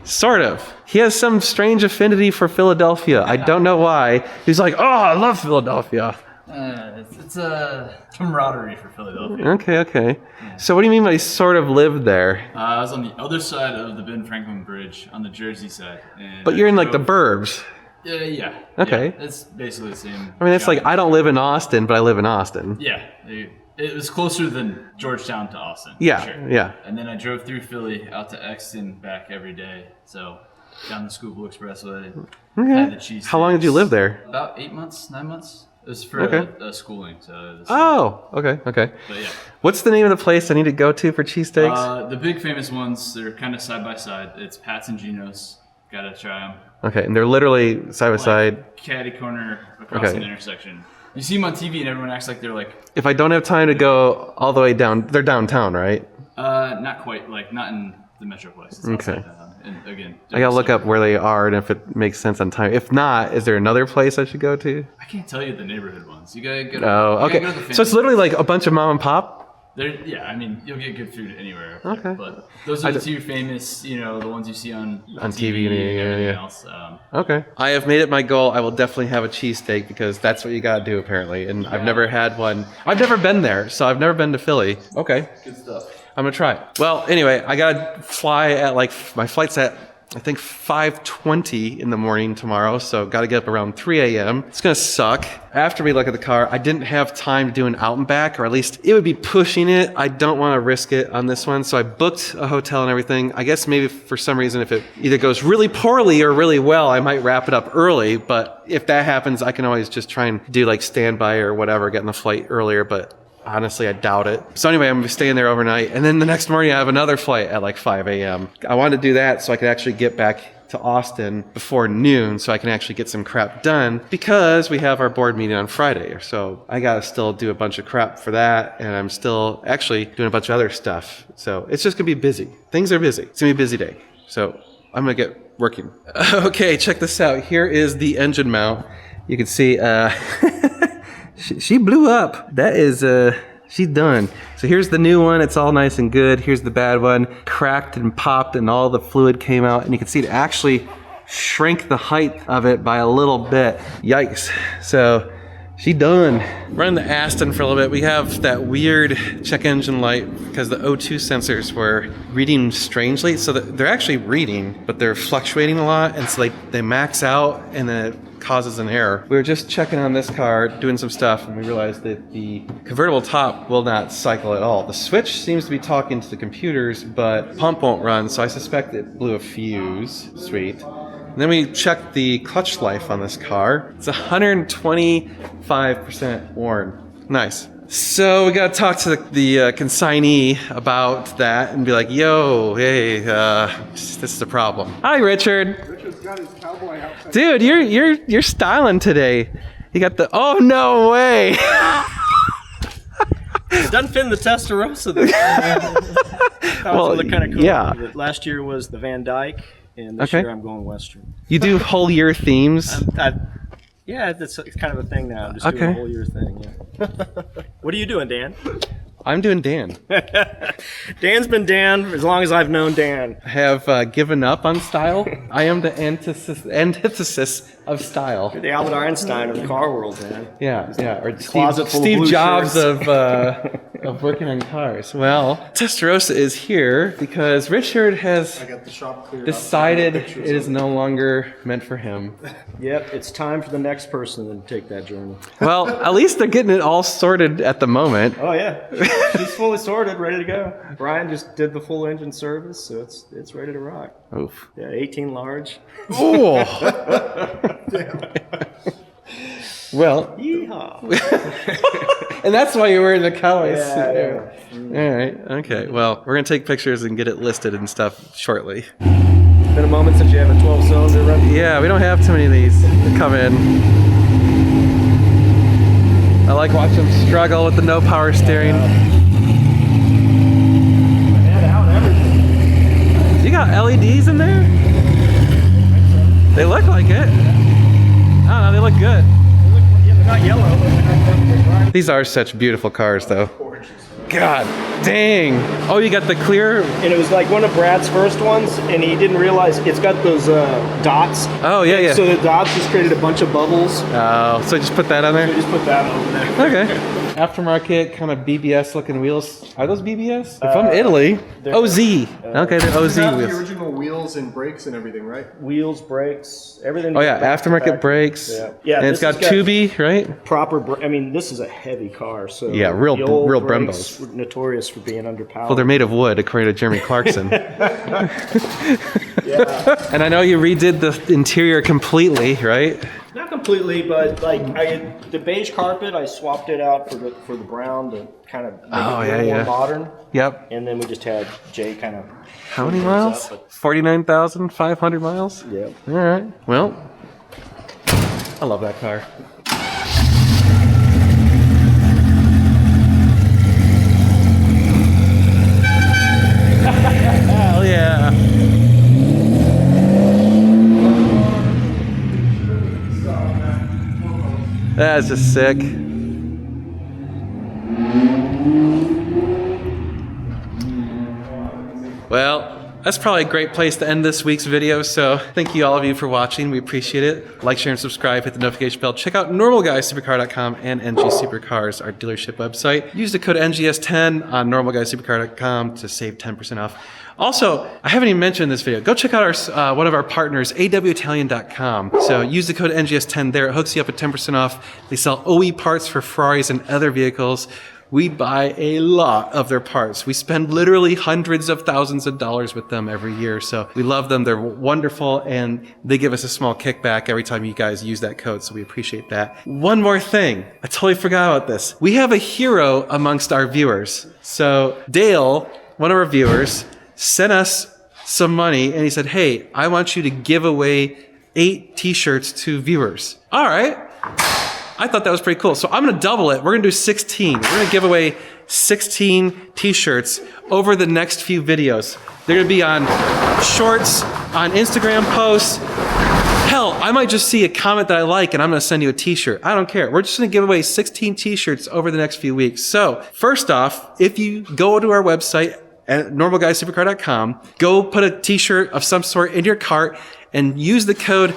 Sort of. He has some strange affinity for Philadelphia. I don't know why. He's like, oh, I love Philadelphia. It's a camaraderie for Philadelphia. Okay. Yeah. So what do you mean by sort of lived there? I was on the other side of the Ben Franklin Bridge, on the Jersey side. But you're in like the burbs. Yeah. Okay. Yeah, it's basically the same. I mean, it's like I don't live in Austin, but I live in Austin. Yeah. It was closer than Georgetown to Austin. Yeah, for sure. yeah. And then I drove through Philly out to Exton back every day. So down the Schuylkill Expressway. Okay. Had the cheese. How long did you live there? About 8 months, 9 months. It was for Okay. schooling. So Oh, okay. But yeah. What's the name of the place I need to go to for cheesesteaks? The big famous ones, they're kind of side by side. It's Pat's and Geno's. Gotta try them. Okay, and they're literally side by side. Catty corner across Okay. an intersection. You see them on TV and everyone acts like they're like, If I don't have time to go all the way down, they're downtown, right? not quite, like not in the Metroplex. It's outside Okay. downtown. And again, I gotta look up where they are and if it makes sense on time. If not, is there another place I should go to? I can't tell you the neighborhood ones. You gotta go. Oh, okay. Go to the So it's literally like a bunch of mom and pop? Yeah, I mean, you'll get good food anywhere. Okay. But those are the two famous, the ones you see on TV and everything yeah. else. Okay. I have made it my goal. I will definitely have a cheesesteak because that's what you gotta do apparently. And I've never had one. I've never been there, so I've never been to Philly. Okay. Good stuff. I'm gonna try it. Well, anyway, I gotta fly at my flight's at I think 5:20 in the morning tomorrow, so gotta get up around 3 a.m. It's gonna suck. After we look at the car, I didn't have time to do an out and back, or at least it would be pushing it. I don't want to risk it on this one, so I booked a hotel and everything. I guess maybe for some reason, if it either goes really poorly or really well, I might wrap it up early, but if that happens, I can always just try and do like standby or whatever, get in the flight earlier, but honestly, I doubt it. So anyway, I'm gonna be staying there overnight. And then the next morning, I have another flight at like 5 a.m. I wanted to do that so I could actually get back to Austin before noon so I can actually get some crap done because we have our board meeting on Friday. So I gotta still do a bunch of crap for that. And I'm still actually doing a bunch of other stuff. So it's just gonna be busy. Things are busy. It's gonna be a busy day. So I'm gonna get working. Okay, check this out. Here is the engine mount. You can see, she blew up. That is, she's done. So here's the new one. It's all nice and good. Here's the bad one. Cracked and popped and all the fluid came out. And you can see it actually shrank the height of it by a little bit. Yikes. So she done. Running the Aston for a little bit. We have that weird check engine light because the O2 sensors were reading strangely. So they're actually reading, but they're fluctuating a lot. And so they max out and then it causes an error. We were just checking on this car, doing some stuff, and we realized that the convertible top will not cycle at all. The switch seems to be talking to the computers, but pump won't run, so I suspect it blew a fuse. Sweet. And then we checked the clutch life on this car. It's 125% worn. Nice. So we gotta talk to the consignee about that and be like, yo, hey, this is a problem. Hi, Richard. Richard's got his cowboy outfit. Dude, you're styling today. You got the oh no way. It doesn't fit in the Testarossa though. That was really kind of cool. yeah. Last year was the Van Dyke, and this Okay. year I'm going Western. You do whole year themes. Yeah, it's kind of a thing now. I'm just doing Okay. a whole year thing. Yeah. What are you doing, Dan? I'm doing Dan. Dan's been Dan as long as I've known Dan. I have given up on style. I am the antithesis of style. You're the Albert Einstein of the car world, man. Yeah. Or Closet full of Steve blue Jobs shirts. of working on cars. Well, Testarossa is here because Richard has I got the shop cleared decided up. it is no longer meant for him. Yep, it's time for the next person to take that journey. Well, at least they're getting it all sorted at the moment. Oh yeah, she's fully sorted, ready to go. Brian just did the full engine service, so it's ready to rock. Oof. Yeah, 18 large. Oh. Well, Yeehaw. and that's why you're wearing the cowboy suit. Yeah. All right. Okay. Well, we're gonna take pictures and get it listed and stuff shortly. It's been a moment since you have a 12-cylinder run. Yeah, we don't have too many of these that come in. I like watching them struggle with the no power steering. You got LEDs in there? They look like it. I don't know, they look good. They're not yellow, but they're not. These are such beautiful cars though. God dang. Oh, you got the clear. And it was like one of Brad's first ones, and he didn't realize it's got those dots. Oh, yeah. So the dots just created a bunch of bubbles. Oh, so just put that on So there? just put that over there. Okay. Aftermarket kind of BBS looking wheels. Are those BBS? They're from Italy. they're- OZ. Okay, they're OZ You have the wheels. original wheels wheels and brakes and everything, right? Wheels, brakes, everything. Oh yeah, back to aftermarket factory. brakes. Yeah. And it's this got has Tubi, right? proper. I mean, this is a heavy car, so Yeah, real- the old real brakes Brembos. were notorious for being underpowered. Well, they're made of wood, according to Jeremy Clarkson. Yeah, And I know you redid the interior completely, right? not completely, but like the beige carpet, I swapped it out for the brown to kind of make Oh, it a yeah, little yeah. more modern. Yep. And then we just had Jay kind of. How many miles? 49,500 miles? Yeah. All right. Well, I love that car. Hell yeah. That's just sick. Well, that's probably a great place to end this week's video. So thank you all of you for watching. We appreciate it. Like, share, and subscribe. Hit the notification bell. Check out normalguysupercar.com and NG Supercars, our dealership website. Use the code NGS10 on normalguysupercar.com to save 10% off. Also, I haven't even mentioned in this video. Go check out our one of our partners, awitalian.com. So use the code NGS10 there. It hooks you up at 10% off. They sell OE parts for Ferraris and other vehicles. We buy a lot of their parts. We spend literally hundreds of thousands of dollars with them every year. So we love them. They're wonderful, and they give us a small kickback every time you guys use that code. So we appreciate that. One more thing. I totally forgot about this. We have a hero amongst our viewers. So Dale, one of our viewers, sent us some money, and he said, hey, I want you to give away 8 t-shirts to viewers. All right. I thought that was pretty cool. So I'm going to double it. We're going to do 16. We're going to give away 16 t-shirts over the next few videos. They're going to be on shorts, on Instagram posts. Hell, I might just see a comment that I like and I'm going to send you a t-shirt. I don't care. We're just going to give away 16 t-shirts over the next few weeks. So first off, if you go to our website at normalguysupercar.com, go put a t-shirt of some sort in your cart and use the code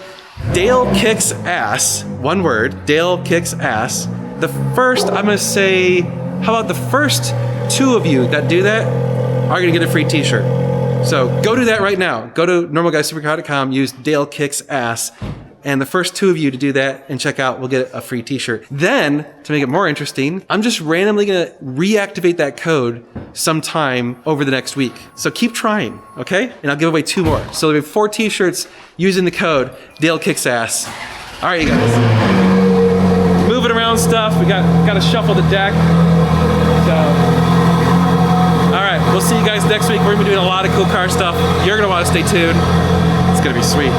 Dale Kicks Ass, one word, Dale Kicks Ass. The first, I'm gonna say, how about the first 2 of you that do that are gonna get a free t-shirt. So go do that right now. Go to normalguysupercar.com, use Dale Kicks Ass, and the first 2 of you to do that and check out will get a free t-shirt. Then, to make it more interesting, I'm just randomly gonna reactivate that code sometime over the next week. So keep trying, okay? And I'll give away 2 more. So there'll be 4 t-shirts using the code Dale Kicks Ass. All right, you guys. Moving around stuff. We got to shuffle the deck. So, all right, we'll see you guys next week. We're gonna be doing a lot of cool car stuff. You're gonna want to stay tuned. It's gonna be sweet.